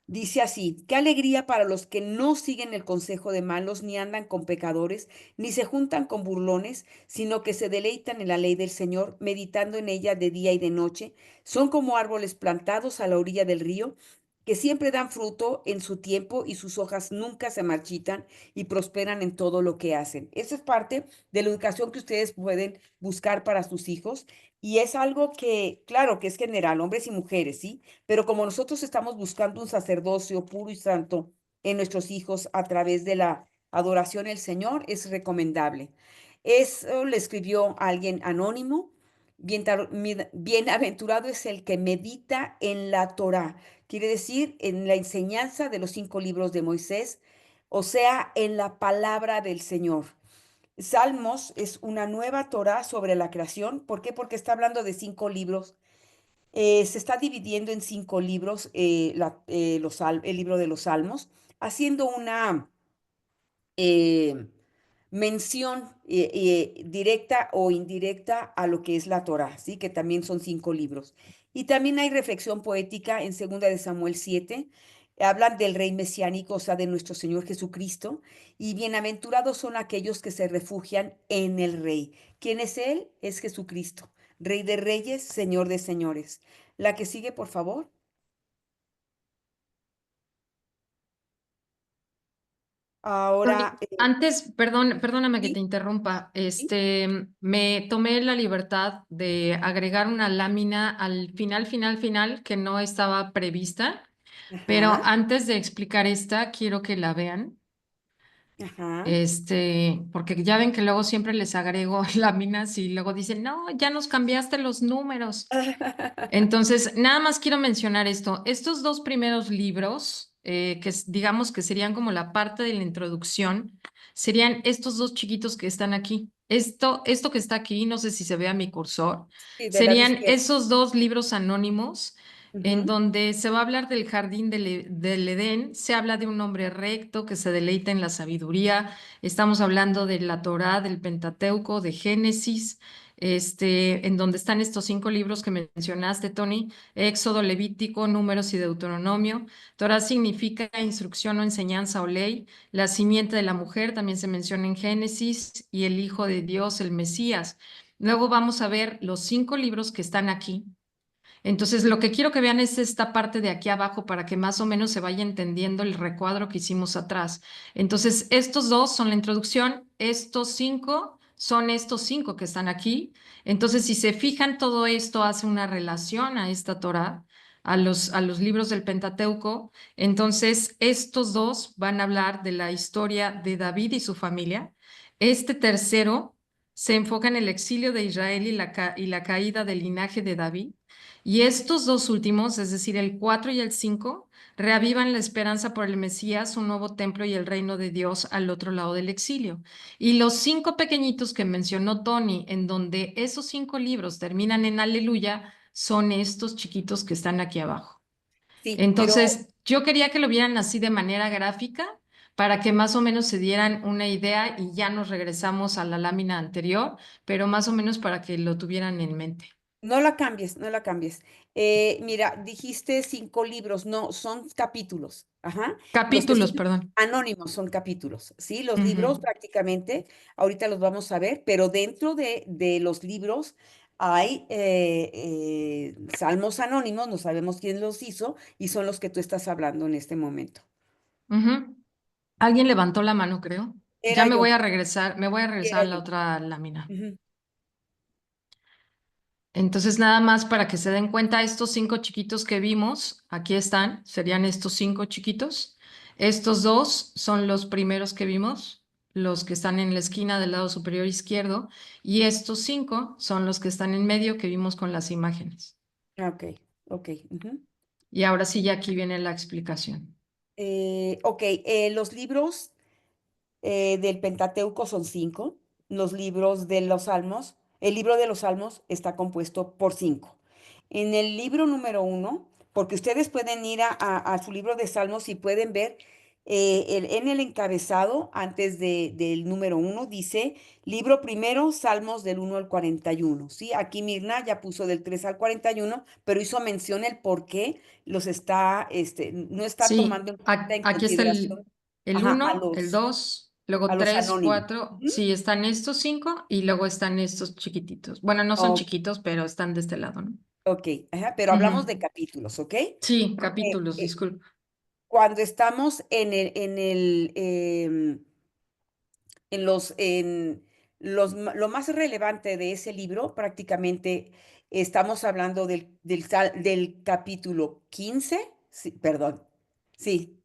Speaker 1: Dice así: qué alegría para los que no siguen el consejo de malos, ni andan con pecadores, ni se juntan con burlones, sino que se deleitan en la ley del Señor, meditando en ella de día y de noche. Son como árboles plantados a la orilla del río, que siempre dan fruto en su tiempo y sus hojas nunca se marchitan y prosperan en todo lo que hacen. Eso es parte de la educación que ustedes pueden buscar para sus hijos y es algo que, claro, que es general, hombres y mujeres, ¿sí? Pero como nosotros estamos buscando un sacerdocio puro y santo en nuestros hijos a través de la adoración al Señor, es recomendable. Eso le escribió alguien anónimo. Bienaventurado es el que medita en la Torá, quiere decir en la enseñanza de los 5 libros de Moisés, o sea, en la palabra del Señor. Salmos es una nueva Torá sobre la creación. ¿Por qué? Porque está hablando de 5 libros. Se está dividiendo en 5 libros el libro de los Salmos, haciendo una eh, mención directa o indirecta a lo que es la Torá, ¿sí? Que también son 5 libros. Y también hay reflexión poética en 2 de Samuel 7. Hablan del rey mesiánico, o sea, de nuestro Señor Jesucristo. Y bienaventurados son aquellos que se refugian en el rey. ¿Quién es él? Es Jesucristo, Rey de reyes, Señor de señores. La que sigue, por favor.
Speaker 2: Tony,
Speaker 1: Ahora,
Speaker 2: antes, perdóname que te
Speaker 1: sí,
Speaker 2: interrumpa.
Speaker 1: sí.
Speaker 2: Me tomé la libertad de agregar una lámina al final, que no estaba prevista, pero
Speaker 1: Ajá,
Speaker 2: antes de explicar esta, quiero que la vean.
Speaker 1: ajá.
Speaker 2: Porque ya ven que luego siempre les agrego láminas y luego dicen, no, ya nos cambiaste los números. Entonces, nada más quiero mencionar esto. Estos dos primeros libros, digamos que serían como la parte de la introducción, serían estos dos chiquitos que están aquí. Esto que está aquí, no sé si se ve a mi cursor,
Speaker 1: Sí, del lado
Speaker 2: serían
Speaker 1: izquierdo.
Speaker 2: esos dos libros anónimos en
Speaker 1: Ujú.
Speaker 2: donde se va a hablar del jardín del Edén, se habla de un hombre recto que se deleita en la sabiduría, estamos hablando de la Torá, del Pentateuco, de Génesis, en donde están estos 5 libros que mencionaste, Tony: Éxodo, Levítico, Números y Deuteronomio. Torah significa instrucción o enseñanza o ley. La simiente de la mujer también se menciona en Génesis y el Hijo de Dios, el Mesías. Luego vamos a ver los 5 libros que están aquí. Entonces, lo que quiero que vean es esta parte de aquí abajo para que más o menos se vaya entendiendo el recuadro que hicimos atrás. Entonces, estos dos son la introducción, estos 5 son estos 5 que están aquí. Entonces, si se fijan, todo esto hace una relación a esta Torá, a los libros del Pentateuco. Entonces, estos dos van a hablar de la historia de David y su familia. Este tercero se enfoca en el exilio de Israel y la caída del linaje de David. Y estos dos últimos, es decir, el 4 y el 5, reavivan la esperanza por el Mesías, un nuevo templo y el reino de Dios al otro lado del exilio. Y los 5 pequeñitos que mencionó Tony, en donde esos 5 libros terminan en aleluya, son estos chiquitos que están aquí abajo.
Speaker 1: Sí, pero
Speaker 2: Entonces, yo quería que lo vieran así de manera gráfica para que más o menos se dieran una idea y ya nos regresamos a la lámina anterior, pero más o menos para que lo tuvieran en mente.
Speaker 1: no la cambies, no la cambies. Mira, dijiste 5 libros, no, son capítulos. Ajá. Los que son
Speaker 2: Capítulos, perdón.
Speaker 1: anónimos son capítulos, ¿sí? Los libros
Speaker 2: Ujú,
Speaker 1: prácticamente, ahorita los vamos a ver, pero dentro de los libros hay salmos anónimos, no sabemos quién los hizo, y son los que tú estás hablando en este momento.
Speaker 2: ujú. Alguien levantó la mano, creo. Ya
Speaker 1: Era yo,
Speaker 2: me voy a regresar
Speaker 1: era
Speaker 2: a la
Speaker 1: yo.
Speaker 2: otra lámina.
Speaker 1: Ujú.
Speaker 2: Entonces, nada más para que se den cuenta, estos 5 chiquitos que vimos, aquí están, serían estos 5 chiquitos. Estos 2 son los primeros que vimos, los que están en la esquina del lado superior izquierdo, y estos 5 son los que están en medio que vimos con las imágenes.
Speaker 1: Ah, ok, ok. Ujú.
Speaker 2: Y ahora sí, ya aquí viene la explicación.
Speaker 1: Ok, los libros del Pentateuco son 5. Los libros de los Salmos, el libro de los Salmos está compuesto por 5. En el libro número 1, porque ustedes pueden ir a su libro de Salmos y pueden ver en el encabezado, antes del número 1, dice, libro primero, Salmos del 1 al 41. ¿Sí? Aquí Mirna ya puso del 3 al 41, pero hizo mención el por qué no está
Speaker 2: Sí,
Speaker 1: tomando en cuenta en
Speaker 2: aquí está
Speaker 1: consideración,
Speaker 2: el
Speaker 1: ajá, a
Speaker 2: 1, el
Speaker 1: los,
Speaker 2: 2,
Speaker 1: a
Speaker 2: luego
Speaker 1: los
Speaker 2: 3,
Speaker 1: anónimos.
Speaker 2: 4.
Speaker 1: Ujú.
Speaker 2: Sí, están estos 5 y luego están estos chiquititos. Bueno, no son
Speaker 1: O-
Speaker 2: chiquitos, pero están de este lado, ¿no?
Speaker 1: ok, ajá, pero hablamos de
Speaker 2: Ujú.
Speaker 1: capítulos, ¿ok?
Speaker 2: Sí, capítulos,
Speaker 1: Eh,
Speaker 2: disculpa.
Speaker 1: cuando estamos lo más relevante de ese libro, prácticamente estamos hablando del capítulo 15, sí, perdón, sí,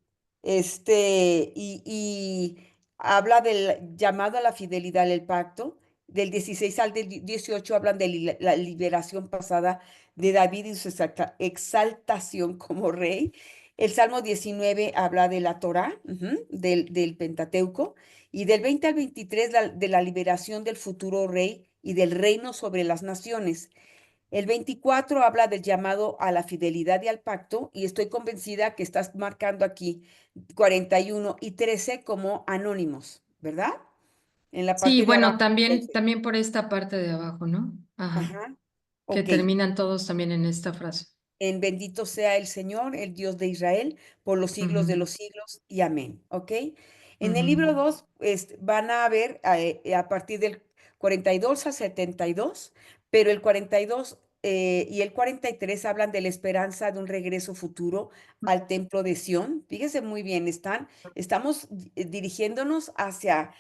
Speaker 1: y habla del llamado a la fidelidad del pacto. Del 16 al 18 hablan de la liberación pasada de David y su exaltación como rey. El Salmo 19 habla de la Torá, ujú, del Pentateuco. Y del 20 al 23, de la liberación del futuro rey y del reino sobre las naciones. El 24 habla del llamado a la fidelidad y al pacto, y estoy convencida que estás marcando aquí 41 y 13 como anónimos, ¿verdad? En la
Speaker 2: Sí,
Speaker 1: parte de
Speaker 2: bueno,
Speaker 1: abajo.
Speaker 2: también,
Speaker 1: Entonces,
Speaker 2: también por esta parte de abajo, ¿no? Ajá,
Speaker 1: ajá,
Speaker 2: que
Speaker 1: ok.
Speaker 2: terminan todos también en esta frase.
Speaker 1: En bendito sea el Señor, el Dios de Israel, por los siglos de
Speaker 2: Ujú,
Speaker 1: los siglos y amén. ¿Ok? En el
Speaker 2: ujú.
Speaker 1: libro 2 van a ver a partir del 42 a 72, pero el 42 y el 43 hablan de la esperanza de un regreso futuro al templo de Sión. Fíjense muy bien, estamos dirigiéndonos hacia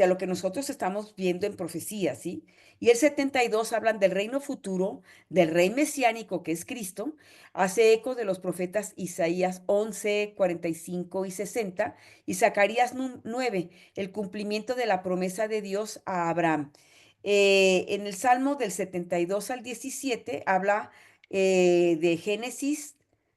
Speaker 1: lo que nosotros estamos viendo en profecía, ¿sí? Y el 72 hablan del reino futuro, del rey mesiánico que es Cristo, hace eco de los profetas Isaías 11, 45 y 60 y Zacarías 9, el cumplimiento de la promesa de Dios a Abraham. En el Salmo del 72 al 17 habla de Génesis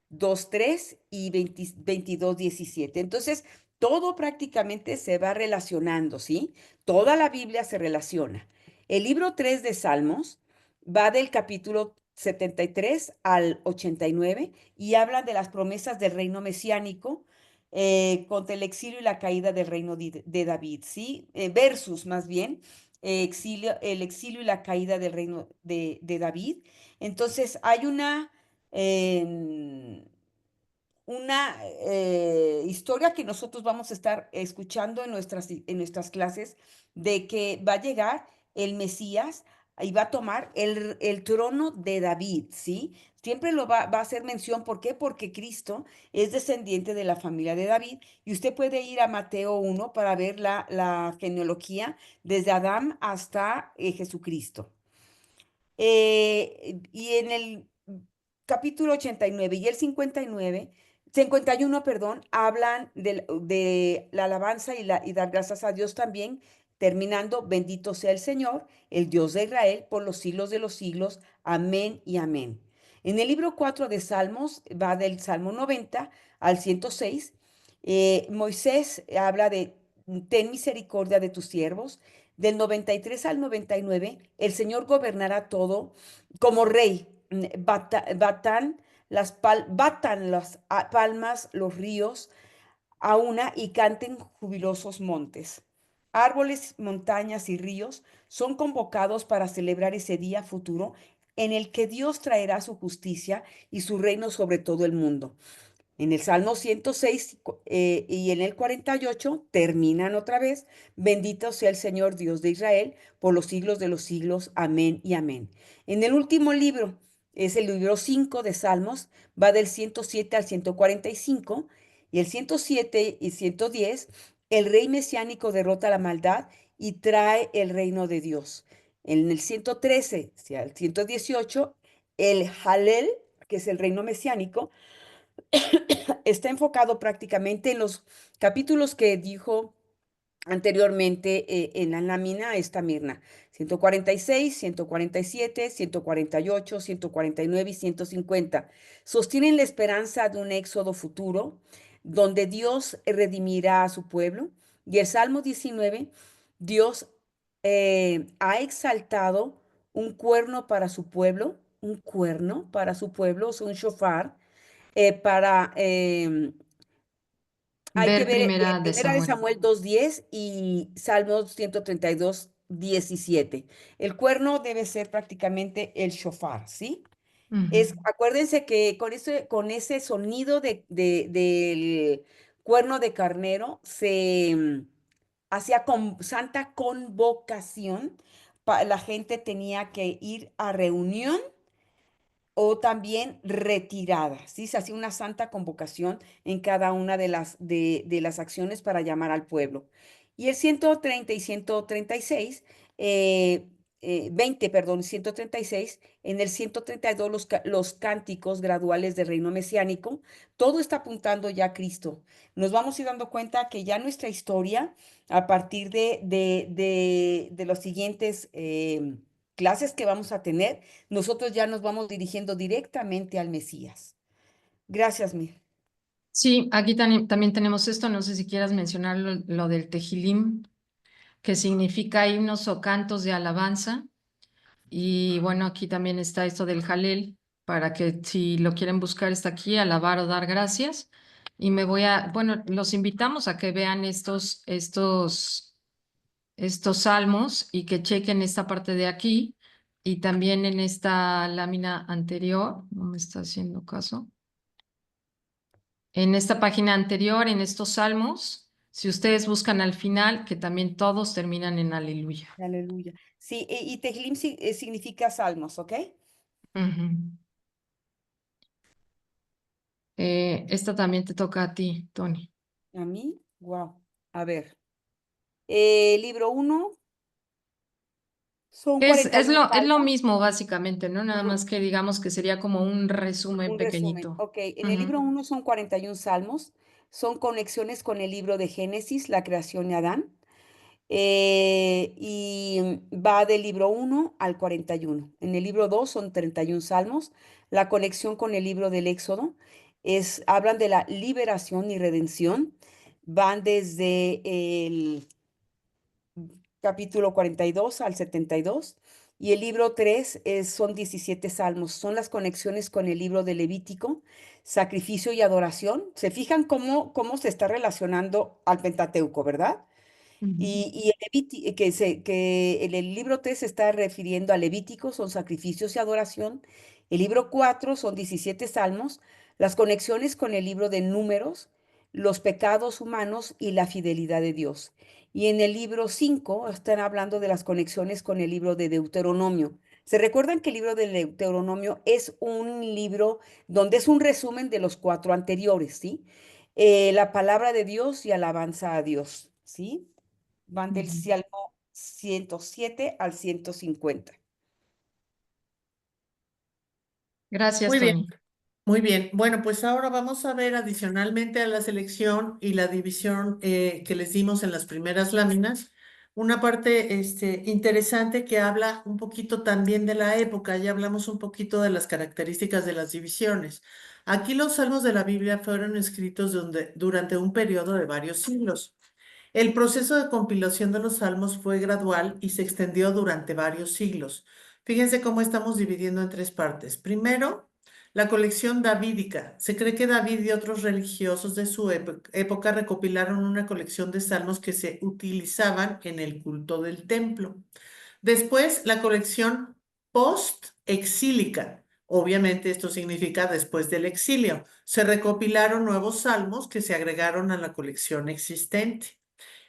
Speaker 1: 2, 3 y 22, 17. Entonces, todo prácticamente se va relacionando, ¿sí? Toda la Biblia se relaciona. El libro 3 de Salmos va del capítulo 73 al 89 y habla de las promesas del reino mesiánico contra el exilio y la caída del reino de David, ¿sí? Versus más bien el exilio y la caída del reino de David. Entonces hay em, una historia que nosotros vamos a estar escuchando en nuestras clases de que va a llegar el Mesías y va a tomar el trono de David, ¿sí? Siempre va a hacer mención, ¿por qué? Porque Cristo es descendiente de la familia de David y usted puede ir a Mateo 1 para ver la genealogía desde Adán hasta Jesucristo. Y en el capítulo 89 y el 51, perdón, hablan de la alabanza y dar gracias a Dios también, terminando, bendito sea el Señor, el Dios de Israel, por los siglos de los siglos. Amén y amén. En el libro 4 de Salmos va del Salmo 90 al 106. Moisés habla de ten misericordia de tus siervos. Del 93 al 99, el Señor gobernará todo como rey. Batan las palmas los ríos a una y canten jubilosos montes. Árboles, montañas y ríos son convocados para celebrar ese día futuro en el que Dios traerá su justicia y su reino sobre todo el mundo. En el Salmo 106 y en el 48 terminan otra vez, bendito sea el Señor Dios de Israel por los siglos de los siglos, amén y amén. En el último libro, es el libro 5 de Salmos, va del 107 al 145 y el 107 y 110, el rey mesiánico derrota la maldad y trae el reino de Dios. En el 113 al 118, el Halel, que es el reino mesiánico, está enfocado prácticamente en los capítulos que dijo anteriormente en la lámina esta Mirna. 146, 147, 148, 149 y 150. Sostienen la esperanza de un éxodo futuro donde Dios redimirá a su pueblo. Y el Salmo 19, Dios ha exaltado un cuerno para su pueblo, un cuerno para su pueblo, o sea, un shofar, para hay que
Speaker 2: Ver
Speaker 1: ver
Speaker 2: primera de
Speaker 1: Primera de
Speaker 2: Samuel.
Speaker 1: Samuel 2:10 y Salmos 132:17. El cuerno debe ser prácticamente el shofar, ¿sí?
Speaker 2: Ujú.
Speaker 1: Acuérdense que con ese sonido del cuerno de carnero se hacía santa convocación. La gente tenía que ir a reunión o también retirada, ¿sí? Se hacía una santa convocación en cada una de las acciones para llamar al pueblo. Y el 130 y 136, 20, perdón, 136, en el 132 los cánticos graduales del reino mesiánico, todo está apuntando ya a Cristo. Nos vamos a ir dando cuenta que ya nuestra historia, a partir de los siguientes clases que vamos a tener, nosotros ya nos vamos dirigiendo directamente al Mesías. Gracias, Mir.
Speaker 2: Sí, aquí también tenemos esto, no sé si quieras mencionar lo del Tejilim, que significa himnos o cantos de alabanza. Y bueno, aquí también está esto del Jalel, para que si lo quieren buscar está aquí, alabar o dar gracias. Y bueno, los invitamos a que vean estos salmos y que chequen esta parte de aquí y también en esta lámina anterior, no me está haciendo caso, en esta página anterior, en estos salmos, si ustedes buscan al final, que también todos terminan en aleluya.
Speaker 1: Aleluya. Sí, y Tehillim significa salmos, ¿ok?
Speaker 2: Ujú. Esta también te toca a ti, Tony.
Speaker 1: A mí, wow. A ver. Libro 1 son
Speaker 2: Es, es
Speaker 1: 41
Speaker 2: lo, es lo
Speaker 1: salmos.
Speaker 2: mismo, básicamente, ¿no? Nada
Speaker 1: Ajá,
Speaker 2: más que digamos que sería como un resumen
Speaker 1: un resumen.
Speaker 2: pequeñito.
Speaker 1: Ok, en el
Speaker 2: Ujú,
Speaker 1: libro 1 son 41 salmos. Son conexiones con el libro de Génesis, la creación de Adán. Y va del libro 1 al 41. En el libro 2 son 31 salmos. La conexión con el libro del Éxodo hablan de la liberación y redención. Van desde el capítulo 42 al 72. Y el libro 3 son 17 salmos. Son las conexiones con el libro de Levítico, sacrificio y adoración. ¿Se fijan cómo se está relacionando al Pentateuco, verdad?
Speaker 2: ujú.
Speaker 1: Y que en el libro 3 se está refiriendo a Levítico, son sacrificios y adoración. El libro 4 son 17 salmos, las conexiones con el libro de Números, los pecados humanos y la fidelidad de Dios. Y en el libro 5 están hablando de las conexiones con el libro de Deuteronomio. ¿Se recuerdan que el libro de Deuteronomio es un libro donde es un resumen de los 4 anteriores, ¿sí? La palabra de Dios y alabanza a Dios, ¿sí? Van del
Speaker 2: Ujú.
Speaker 1: Salmo 107 al 150.
Speaker 2: Gracias,
Speaker 4: Muy bien,
Speaker 2: Tony.
Speaker 4: muy bien. Bueno, pues ahora vamos a ver adicionalmente a la selección y la división que les dimos en las primeras láminas. una parte interesante que habla un poquito también de la época. Ya hablamos un poquito de las características de las divisiones. Aquí los salmos de la Biblia fueron escritos durante un periodo de varios siglos. El proceso de compilación de los salmos fue gradual y se extendió durante varios siglos. Fíjense cómo estamos dividiendo en tres partes. Primero, la colección davídica. Se cree que David y otros religiosos de su época recopilaron una colección de salmos que se utilizaban en el culto del templo. Después, la colección post-exílica. Obviamente esto significa después del exilio. Se recopilaron nuevos salmos que se agregaron a la colección existente.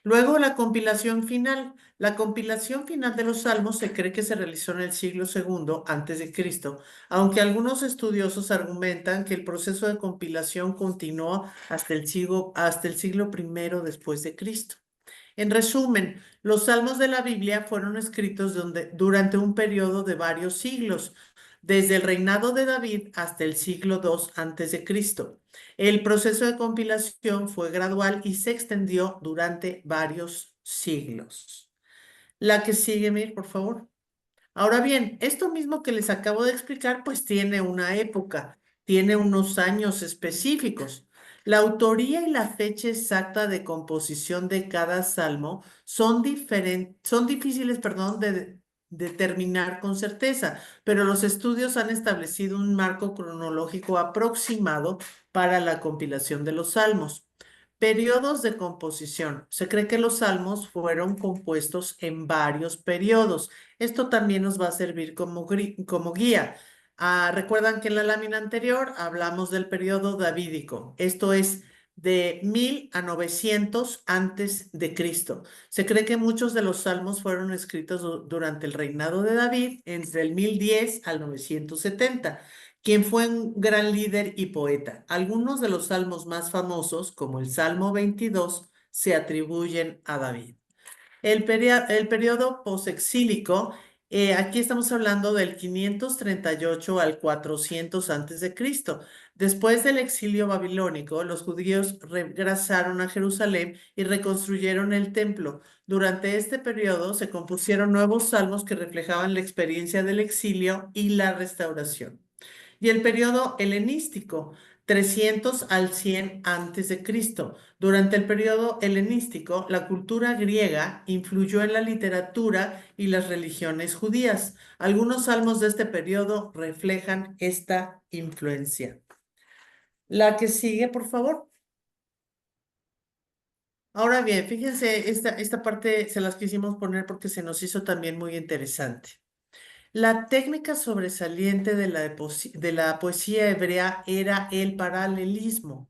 Speaker 4: Luego la compilación final. La compilación final de los salmos se cree que se realizó en el siglo II antes de Cristo, aunque algunos estudiosos argumentan que el proceso de compilación continuó hasta el siglo I después de Cristo. En resumen, los salmos de la Biblia fueron escritos durante un periodo de varios siglos, desde el reinado de David hasta el siglo II antes de Cristo. El proceso de compilación fue gradual y se extendió durante varios siglos. La que sigue, Mir, por favor. Ahora bien, esto mismo que les acabo de explicar, pues tiene una época, tiene unos años específicos. La autoría y la fecha exacta de composición de cada salmo son difíciles, perdón, de determinar con certeza, pero los estudios han establecido un marco cronológico aproximado para la compilación de los salmos. Periodos de composición. Se cree que los salmos fueron compuestos en varios periodos. Esto también nos va a servir como guía. Recuerdan que en la lámina anterior hablamos del periodo davídico. Esto es de 1000 a 900 antes de Cristo. Se cree que muchos de los salmos fueron escritos durante el reinado de David entre el 1010 al 970, quien fue un gran líder y poeta. Algunos de los salmos más famosos, como el Salmo 22, se atribuyen a David. El periodo posexílico, aquí estamos hablando del 538 al 400 antes de Cristo. Después del exilio babilónico, los judíos regresaron a Jerusalén y reconstruyeron el templo. Durante este periodo se compusieron nuevos salmos que reflejaban la experiencia del exilio y la restauración. Y el periodo helenístico, 300 al 100 antes de Cristo. Durante el periodo helenístico, la cultura griega influyó en la literatura y las religiones judías. Algunos salmos de este periodo reflejan esta influencia. La que sigue, por favor. Ahora bien, fíjense, esta parte se las quisimos poner porque se nos hizo también muy interesante. La técnica sobresaliente de la poesía hebrea era el paralelismo.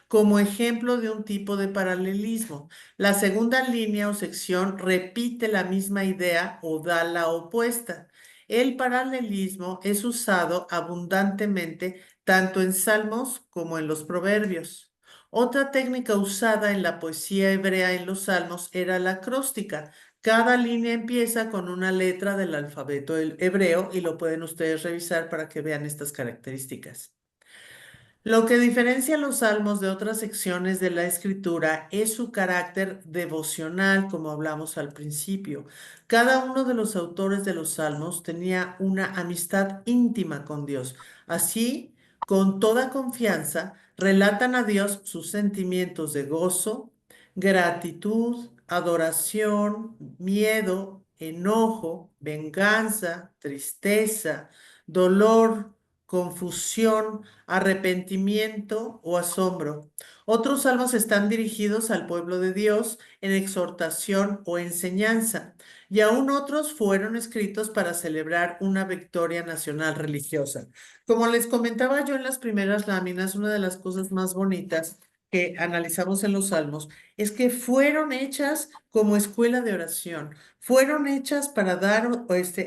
Speaker 4: Como ejemplo de un tipo de paralelismo, la segunda línea o sección repite la misma idea o da la opuesta. El paralelismo es usado abundantemente tanto en salmos como en los proverbios. Otra técnica usada en la poesía hebrea en los salmos era la acróstica. Cada línea empieza con una letra del alfabeto hebreo y lo pueden ustedes revisar para que vean estas características. Lo que diferencia los salmos de otras secciones de la escritura es su carácter devocional, como hablamos al principio. Cada uno de los autores de los salmos tenía una amistad íntima con Dios. Así, con toda confianza, relatan a Dios sus sentimientos de gozo, gratitud, adoración, miedo, enojo, venganza, tristeza, dolor, confusión, arrepentimiento o asombro. Otros salmos están dirigidos al pueblo de Dios en exhortación o enseñanza, y aún otros fueron escritos para celebrar una victoria nacional religiosa. Como les comentaba yo en las primeras láminas, una de las cosas más bonitas que analizamos en los salmos es que fueron hechas como escuela de oración, fueron hechas para dar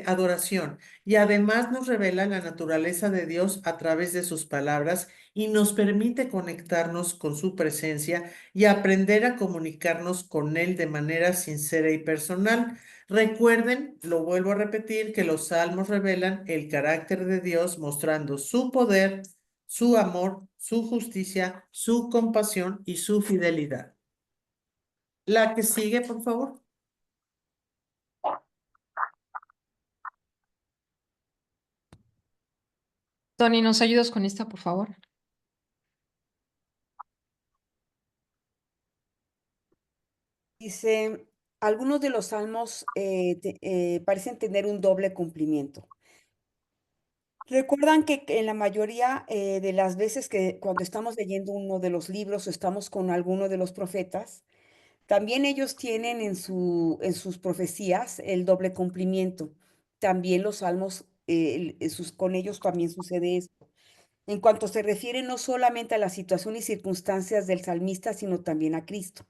Speaker 4: adoración y además nos revela la naturaleza de Dios a través de sus palabras y nos permite conectarnos con su presencia y aprender a comunicarnos con Él de manera sincera y personal. Recuerden, lo vuelvo a repetir, que los salmos revelan el carácter de Dios mostrando su poder, su amor, su justicia, su compasión y su fidelidad. La que sigue, por favor.
Speaker 2: Tony, ¿nos ayudas con esta, por favor?
Speaker 1: Dice, algunos de los salmos parecen tener un doble cumplimiento. Recuerdan que en la mayoría de las veces que cuando estamos leyendo uno de los libros o estamos con alguno de los profetas, también ellos tienen en sus profecías el doble cumplimiento. También los salmos, con ellos también sucede esto. En cuanto se refiere no solamente a la situación y circunstancias del salmista, sino también a Cristo.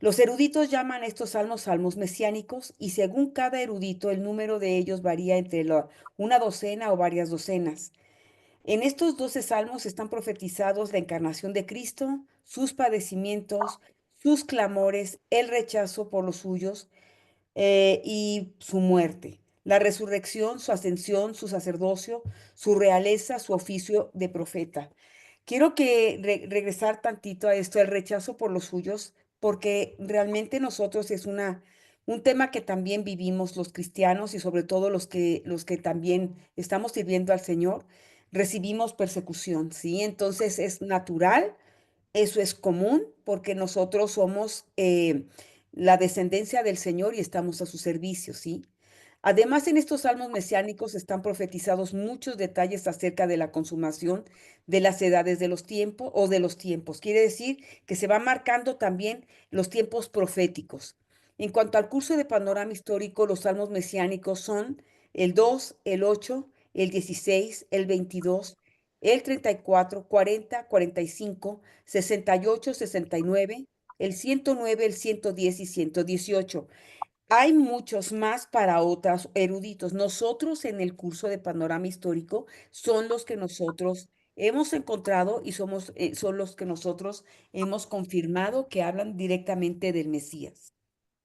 Speaker 1: Los eruditos llaman a estos salmos salmos mesiánicos y según cada erudito el número de ellos varía entre una docena o varias docenas. En estos 12 salmos están profetizados la encarnación de Cristo, sus padecimientos, sus clamores, el rechazo por los suyos y su muerte, la resurrección, su ascensión, su sacerdocio, su realeza, su oficio de profeta. Quiero que regresar tantito a esto, el rechazo por los suyos, porque realmente nosotros es un tema que también vivimos los cristianos y sobre todo los que también estamos sirviendo al Señor, recibimos persecución, ¿sí? Entonces es natural, eso es común, porque nosotros somos la descendencia del Señor y estamos a su servicio, ¿sí? Además, en estos salmos mesiánicos están profetizados muchos detalles acerca de la consumación de las edades de los tiempos o de los tiempos. Quiere decir que se van marcando también los tiempos proféticos. En cuanto al curso de panorama histórico, los salmos mesiánicos son el 2, el 8, el 16, el 22, el 34, 40, 45, 68, 69, el 109, el 110 y 118. Hay muchos más para otros eruditos. Nosotros en el curso de panorama histórico son los que nosotros hemos encontrado y son los que nosotros hemos confirmado que hablan directamente del Mesías.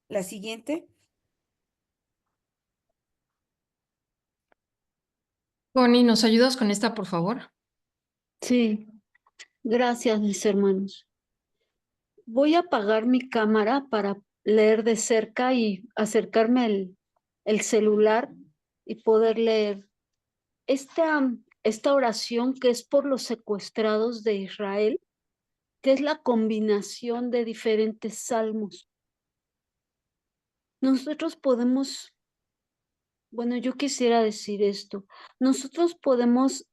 Speaker 1: La siguiente.
Speaker 2: Tony, ¿nos ayudas con esta, por favor?
Speaker 5: Sí, gracias, mis hermanos. Voy a apagar mi cámara para leer de cerca y acercarme el celular y poder leer esta oración que es por los secuestrados de Israel, que es la combinación de diferentes salmos. Nosotros podemos, bueno, yo quisiera decir esto, nosotros podemos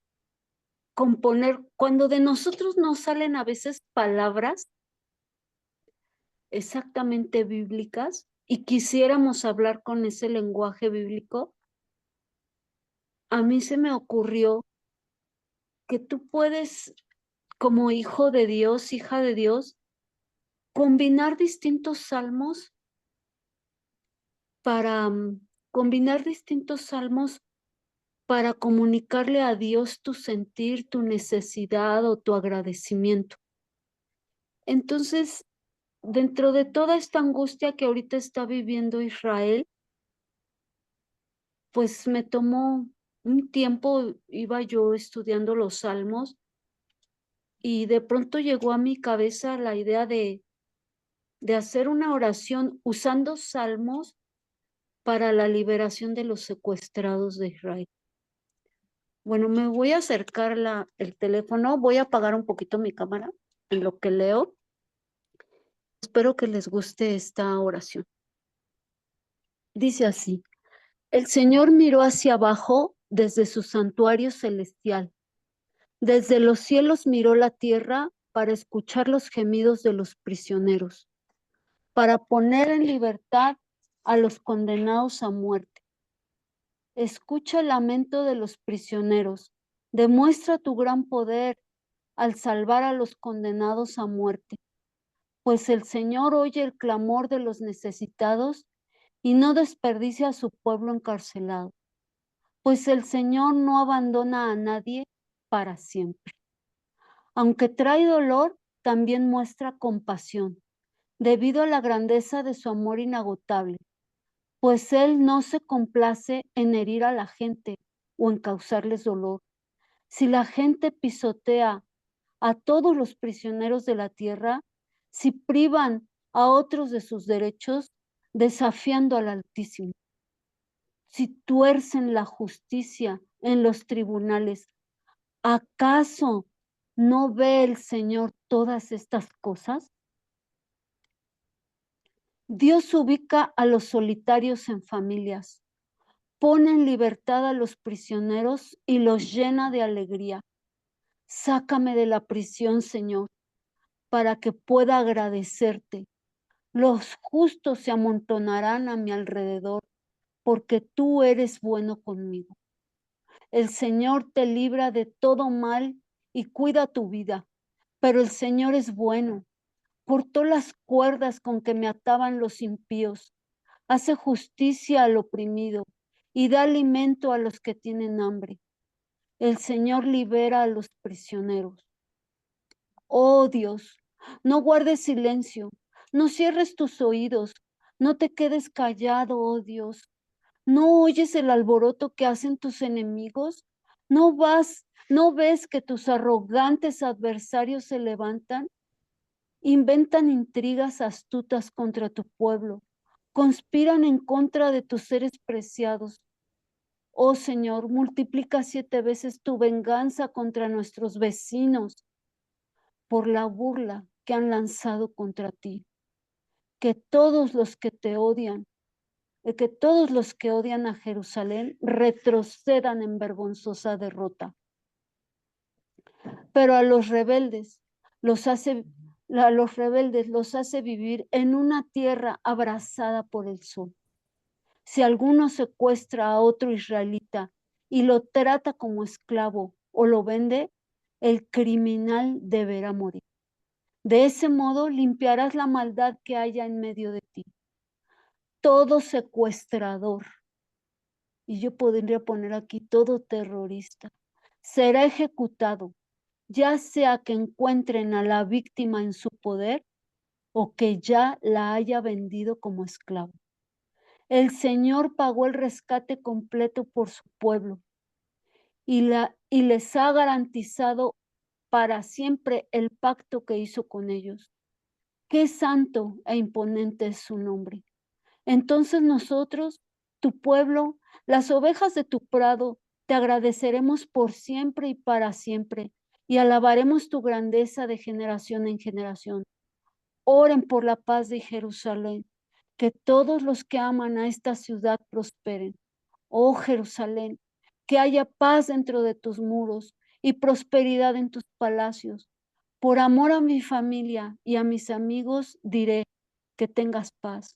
Speaker 5: componer, cuando de nosotros no salen a veces palabras exactamente bíblicas y quisiéramos hablar con ese lenguaje bíblico, a mí se me ocurrió que tú puedes, como hijo de Dios, hija de Dios, combinar distintos salmos para combinar distintos salmos para comunicarle a Dios tu sentir, tu necesidad o tu agradecimiento. Entonces, dentro de toda esta angustia que ahorita está viviendo Israel, pues me tomó un tiempo, iba yo estudiando los salmos y de pronto llegó a mi cabeza la idea de hacer una oración usando salmos para la liberación de los secuestrados de Israel. Bueno, me voy a acercar el teléfono, voy a apagar un poquito mi cámara en lo que leo. Espero que les guste esta oración. Dice así: el Señor miró hacia abajo desde su santuario celestial. Desde los cielos miró la tierra para escuchar los gemidos de los prisioneros, para poner en libertad a los condenados a muerte. Escucha el lamento de los prisioneros, demuestra tu gran poder al salvar a los condenados a muerte, pues el Señor oye el clamor de los necesitados y no desperdicia a su pueblo encarcelado, pues el Señor no abandona a nadie para siempre. Aunque trae dolor, también muestra compasión, debido a la grandeza de su amor inagotable, pues Él no se complace en herir a la gente o en causarles dolor. Si la gente pisotea a todos los prisioneros de la tierra, si privan a otros de sus derechos, desafiando al Altísimo, si tuercen la justicia en los tribunales, ¿Acaso no ve el Señor todas estas cosas? Dios ubica a los solitarios en familias, pone en libertad a los prisioneros y los llena de alegría. Sácame de la prisión, Señor, para que pueda agradecerte. Los justos se amontonarán a mi alrededor, porque tú eres bueno conmigo. El Señor te libra de todo mal y cuida tu vida, pero el Señor es bueno. Cortó las cuerdas con que me ataban los impíos, hace justicia al oprimido y da alimento a los que tienen hambre. El Señor libera a los prisioneros. Oh Dios, no guardes silencio, no cierres tus oídos, no te quedes callado, oh Dios. ¿No oyes el alboroto que hacen tus enemigos? ¿No ves que tus arrogantes adversarios se levantan? Inventan intrigas astutas contra tu pueblo, conspiran en contra de tus seres preciados. Oh Señor, multiplica 7 veces tu venganza contra nuestros vecinos por la burla que han lanzado contra ti. Que todos los que te odian, que todos los que odian a Jerusalén retrocedan en vergonzosa derrota. Pero a los rebeldes los hace vivir en una tierra abrasada por el sol. Si alguno secuestra a otro israelita y lo trata como esclavo o lo vende, el criminal deberá morir. De ese modo limpiarás la maldad que haya en medio de ti. Todo secuestrador, y yo podría poner aquí todo terrorista, será ejecutado, ya sea que encuentren a la víctima en su poder o que ya la haya vendido como esclavo. El Señor pagó el rescate completo por su pueblo y les ha garantizado para siempre el pacto que hizo con ellos. Qué santo e imponente es su nombre. Entonces nosotros, tu pueblo, las ovejas de tu prado, te agradeceremos por siempre y para siempre, y alabaremos tu grandeza de generación en generación. Oren por la paz de Jerusalén, que todos los que aman a esta ciudad prosperen. Oh Jerusalén, que haya paz dentro de tus muros y prosperidad en tus palacios. Por amor a mi familia y a mis amigos diré que tengas paz.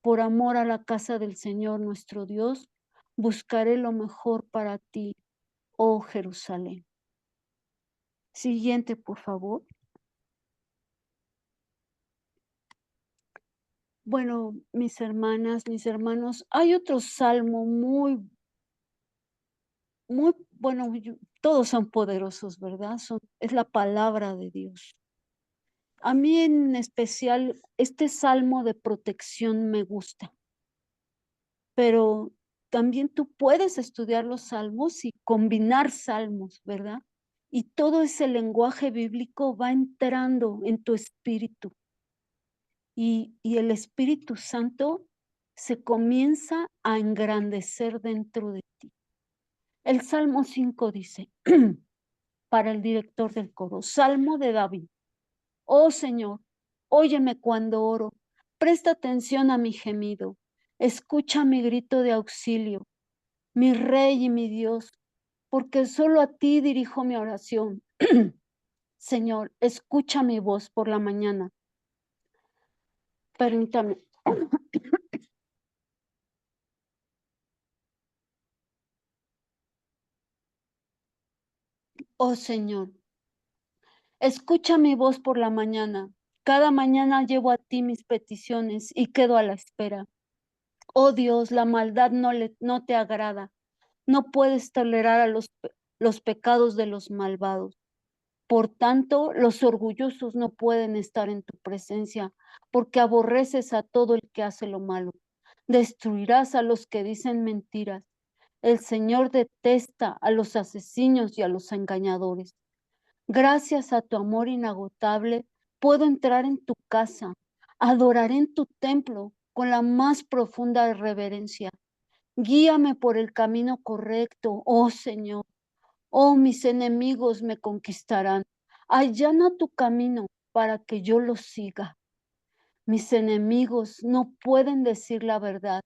Speaker 5: Por amor a la casa del Señor nuestro Dios, buscaré lo mejor para ti, oh Jerusalén. Siguiente, por favor. Bueno, mis hermanas, mis hermanos, hay otro salmo muy bueno, todos son poderosos, ¿verdad? Es la palabra de Dios. A mí en especial, este salmo de protección me gusta, pero también tú puedes estudiar los salmos y combinar salmos, ¿verdad? Y todo ese lenguaje bíblico va entrando en tu espíritu y el Espíritu Santo se comienza a engrandecer dentro de ti. El Salmo 5 dice, para el director del coro, Salmo de David. Oh Señor, óyeme cuando oro, presta atención a mi gemido, escucha mi grito de auxilio, mi Rey y mi Dios, porque solo a ti dirijo mi oración. Señor, escucha mi voz por la mañana. Permítame. Oh Señor, escucha mi voz por la mañana. Cada mañana llevo a ti mis peticiones y quedo a la espera. Oh Dios, la maldad no te agrada. No puedes tolerar a los pecados de los malvados. Por tanto, los orgullosos no pueden estar en tu presencia, porque aborreces a todo el que hace lo malo. Destruirás a los que dicen mentiras. El Señor detesta a los asesinos y a los engañadores. Gracias a tu amor inagotable, puedo entrar en tu casa. Adoraré en tu templo con la más profunda reverencia. Guíame por el camino correcto, oh Señor. Oh, mis enemigos me conquistarán. Allana tu camino para que yo los siga. Mis enemigos no pueden decir la verdad.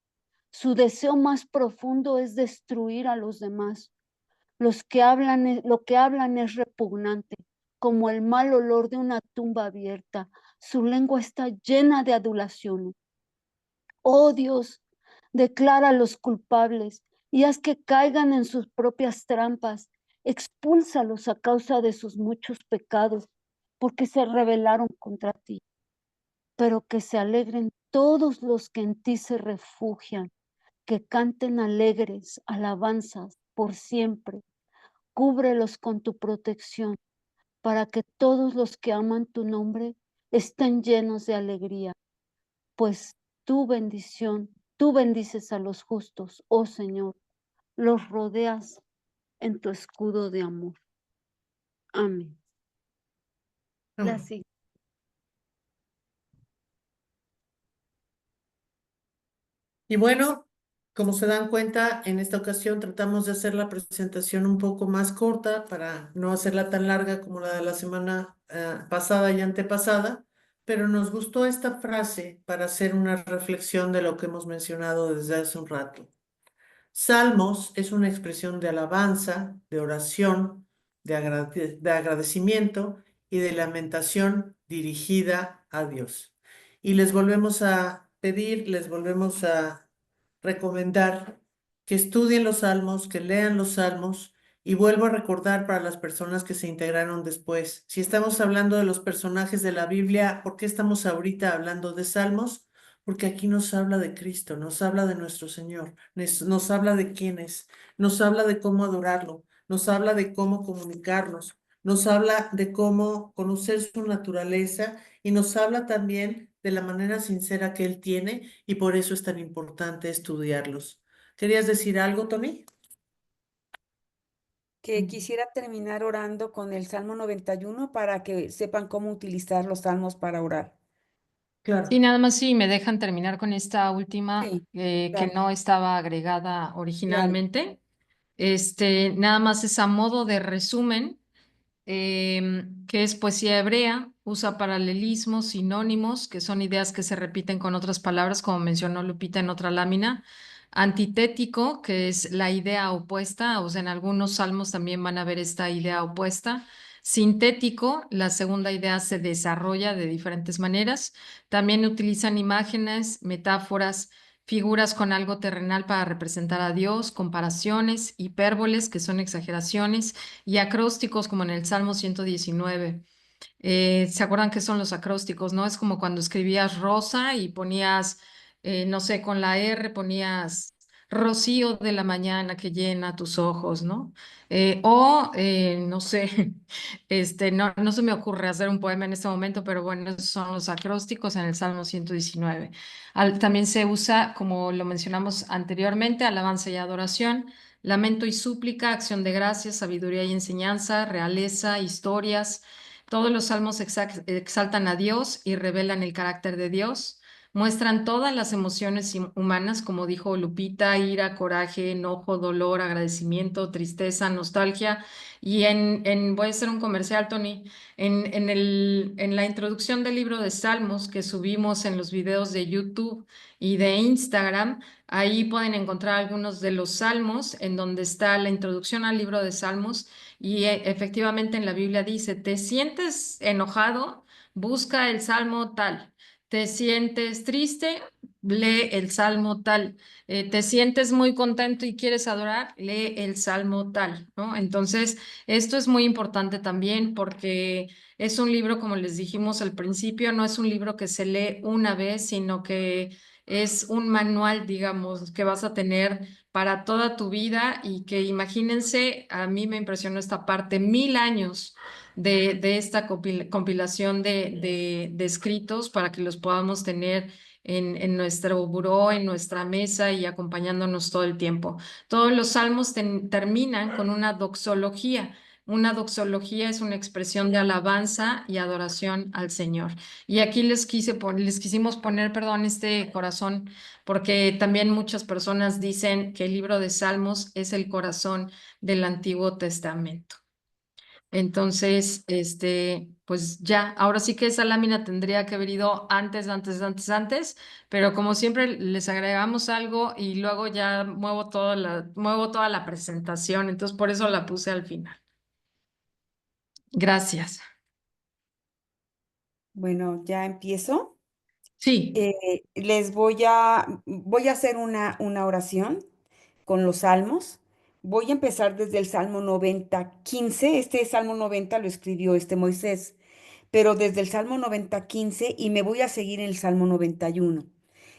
Speaker 5: Su deseo más profundo es destruir a los demás. Lo que hablan es repugnante, como el mal olor de una tumba abierta. Su lengua está llena de adulaciones. Oh Dios, declara a los culpables y haz que caigan en sus propias trampas. Expúlsalos a causa de sus muchos pecados, porque se rebelaron contra ti. Pero que se alegren todos los que en ti se refugian, que canten alegres alabanzas por siempre. Cúbrelos con tu protección, para que todos los que aman tu nombre estén llenos de alegría, pues tu bendición, tú bendices a los justos, oh Señor, los rodeas en tu escudo de amor. Amén. La
Speaker 4: Amén.
Speaker 5: siguiente.
Speaker 4: Y bueno, como se dan cuenta, en esta ocasión tratamos de hacer la presentación un poco más corta para no hacerla tan larga como la de la semana pasada y antepasada, pero nos gustó esta frase para hacer una reflexión de lo que hemos mencionado desde hace un rato. Salmos es una expresión de alabanza, de oración, de agradecimiento y de lamentación dirigida a Dios. Y les volvemos a pedir, les volvemos a recomendar que estudien los salmos, que lean los salmos. Y vuelvo a recordar para las personas que se integraron después, si estamos hablando de los personajes de la Biblia, ¿por qué estamos ahorita hablando de salmos? Porque aquí nos habla de Cristo, nos habla de nuestro Señor, nos habla de quién es, nos habla de cómo adorarlo, nos habla de cómo comunicarnos, nos habla de cómo conocer su naturaleza y nos habla también de la manera sincera que Él tiene y por eso es tan importante estudiarlos. ¿Querías decir algo, Tony?
Speaker 1: Que quisiera terminar orando con el Salmo 91 para que sepan cómo utilizar los salmos para orar.
Speaker 2: Y
Speaker 4: Claro.
Speaker 2: nada más si me dejan terminar con esta última
Speaker 1: Sí,
Speaker 2: que
Speaker 1: claro,
Speaker 2: no estaba agregada
Speaker 1: claro.
Speaker 2: originalmente. Nada más es a modo de resumen, que es poesía hebrea, usa paralelismos, sinónimos, que son ideas que se repiten con otras palabras, como mencionó Lupita en otra lámina. Antitético, que es la idea opuesta, o sea, en algunos salmos también van a ver esta idea opuesta. Sintético, la segunda idea se desarrolla de diferentes maneras. También utilizan imágenes, metáforas, figuras con algo terrenal para representar a Dios, comparaciones, hipérboles, que son exageraciones, y acrósticos como en el Salmo 119. ¿Se acuerdan qué son los acrósticos, no? Es como cuando escribías rosa y ponías, no sé, con la R ponías rocío de la mañana que llena tus ojos, ¿no? No sé, no se me ocurre hacer un poema en este momento, pero bueno, esos son los acrósticos en el Salmo 119. También se usa, como lo mencionamos anteriormente, alabanza y adoración, lamento y súplica, acción de gracias, sabiduría y enseñanza, realeza, historias. Todos los salmos exaltan a Dios y revelan el carácter de Dios. Muestran todas las emociones humanas, como dijo Lupita: ira, coraje, enojo, dolor, agradecimiento, tristeza, nostalgia. Y voy a hacer un comercial, Tony. En la introducción del libro de Salmos que subimos en los videos de YouTube y de Instagram, ahí pueden encontrar algunos de los salmos en donde está la introducción al libro de Salmos. Y efectivamente en la Biblia dice: ¿te sientes enojado? Busca el salmo tal. ¿Te sientes triste? Lee el salmo tal. ¿Te sientes muy contento y quieres adorar? Lee el salmo tal, ¿no? Entonces, esto es muy importante también porque es un libro, como les dijimos al principio, no es un libro que se lee una vez, sino que es un manual, digamos, que vas a tener para toda tu vida y que imagínense, a mí me impresionó esta parte, 1000 años de esta compilación de escritos para que los podamos tener en nuestro buró, en nuestra mesa y acompañándonos todo el tiempo. Todos los salmos terminan con una doxología, Una doxología es una expresión de alabanza y adoración al Señor. Y aquí les quisimos poner, perdón, este corazón, porque también muchas personas dicen que el libro de Salmos es el corazón del Antiguo Testamento. Entonces, pues ya, ahora sí que esa lámina tendría que haber ido antes, pero como siempre les agregamos algo y luego ya muevo toda la presentación, entonces por eso la puse al final. Gracias.
Speaker 1: Bueno, ya empiezo.
Speaker 2: Sí,
Speaker 1: Les voy a hacer una oración con los salmos. Voy a empezar desde el Salmo 90:15. Este Salmo 90 lo escribió Moisés, pero desde el Salmo 90:15 y me voy a seguir en el Salmo 91.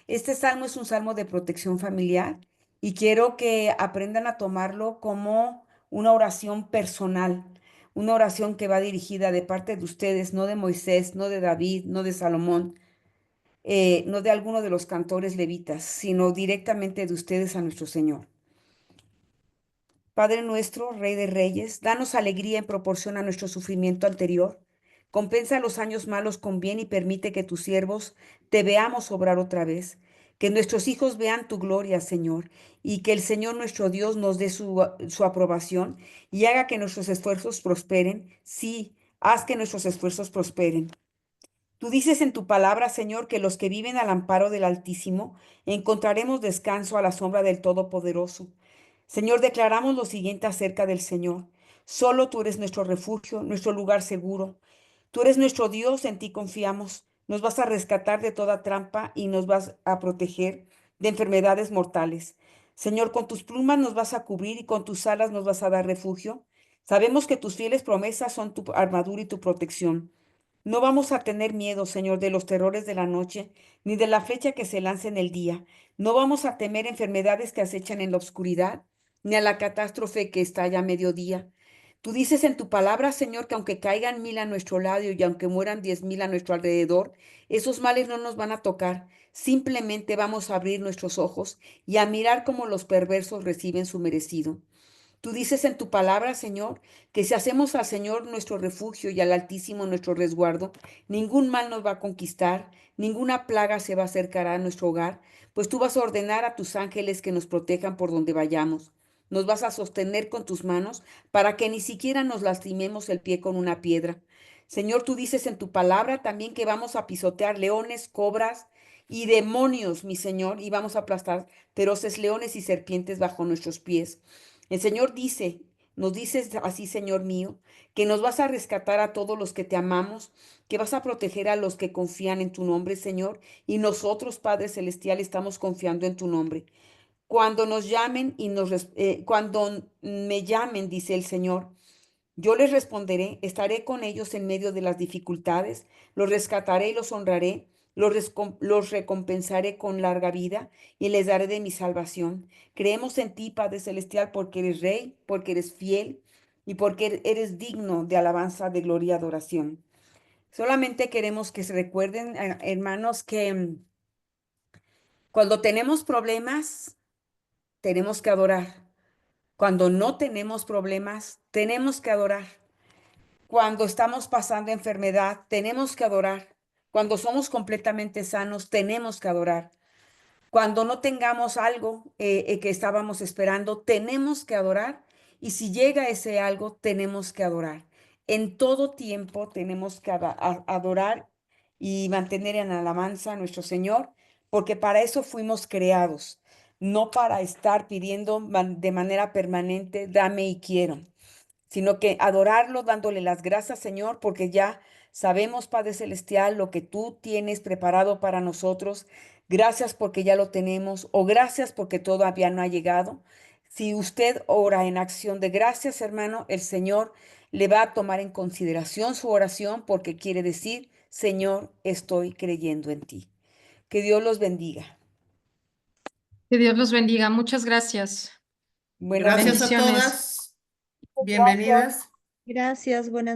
Speaker 1: Este salmo es un salmo de protección familiar y quiero que aprendan a tomarlo como una oración personal, una oración que va dirigida de parte de ustedes, no de Moisés, no de David, no de Salomón, no de alguno de los cantores levitas, sino directamente de ustedes a nuestro Señor. Padre nuestro, Rey de Reyes, danos alegría en proporción a nuestro sufrimiento anterior. Compensa los años malos con bien y permite que tus siervos te veamos obrar otra vez. Que nuestros hijos vean tu gloria, Señor, y que el Señor nuestro Dios nos dé su aprobación y haga que nuestros esfuerzos prosperen. Sí, haz que nuestros esfuerzos prosperen. Tú dices en tu palabra, Señor, que los que viven al amparo del Altísimo encontraremos descanso a la sombra del Todopoderoso. Señor, declaramos lo siguiente acerca del Señor. Solo tú eres nuestro refugio, nuestro lugar seguro. Tú eres nuestro Dios, en ti confiamos. Nos vas a rescatar de toda trampa y nos vas a proteger de enfermedades mortales. Señor, con tus plumas nos vas a cubrir y con tus alas nos vas a dar refugio. Sabemos que tus fieles promesas son tu armadura y tu protección. No vamos a tener miedo, Señor, de los terrores de la noche, ni de la flecha que se lance en el día. No vamos a temer enfermedades que acechan en la oscuridad, ni a la catástrofe que estalla a mediodía. Tú dices en tu palabra, Señor, que aunque caigan 1000 a nuestro lado y aunque mueran 10,000 a nuestro alrededor, esos males no nos van a tocar. Simplemente vamos a abrir nuestros ojos y a mirar cómo los perversos reciben su merecido. Tú dices en tu palabra, Señor, que si hacemos al Señor nuestro refugio y al Altísimo nuestro resguardo, ningún mal nos va a conquistar, ninguna plaga se va a acercar a nuestro hogar, pues tú vas a ordenar a tus ángeles que nos protejan por donde vayamos. Nos vas a sostener con tus manos para que ni siquiera nos lastimemos el pie con una piedra. Señor, tú dices en tu palabra también que vamos a pisotear leones, cobras y demonios, mi Señor, y vamos a aplastar feroces leones y serpientes bajo nuestros pies. El Señor dice, nos dices así, Señor mío, que nos vas a rescatar a todos los que te amamos, que vas a proteger a los que confían en tu nombre, Señor, y nosotros, Padre Celestial, estamos confiando en tu nombre. Cuando nos llamen cuando me llamen, dice el Señor, yo les responderé, estaré con ellos en medio de las dificultades, los rescataré y los honraré, los recompensaré con larga vida y les daré de mi salvación. Creemos en ti, Padre Celestial, porque eres Rey, porque eres fiel y porque eres digno de alabanza, de gloria y adoración. Solamente queremos que se recuerden, hermanos, que cuando tenemos problemas, tenemos que adorar. Cuando no tenemos problemas, tenemos que adorar. Cuando estamos pasando enfermedad, tenemos que adorar. Cuando somos completamente sanos, tenemos que adorar. Cuando no tengamos algo que estábamos esperando, tenemos que adorar. Y si llega ese algo, tenemos que adorar. En todo tiempo tenemos que adorar y mantener en alabanza a nuestro Señor, porque para eso fuimos creados, no para estar pidiendo de manera permanente, dame y quiero, sino que adorarlo dándole las gracias, Señor, porque ya sabemos, Padre Celestial, lo que tú tienes preparado para nosotros. Gracias porque ya lo tenemos o gracias porque todavía no ha llegado. Si usted ora en acción de gracias, hermano, el Señor le va a tomar en consideración su oración porque quiere decir, Señor, estoy creyendo en ti. Que Dios los bendiga.
Speaker 2: que Dios los bendiga. Muchas gracias.
Speaker 1: Buenas noches.
Speaker 4: Gracias a
Speaker 2: Bendiciones.
Speaker 4: todas.
Speaker 1: Gracias.
Speaker 4: Bienvenidas.
Speaker 6: Gracias, buenas noches.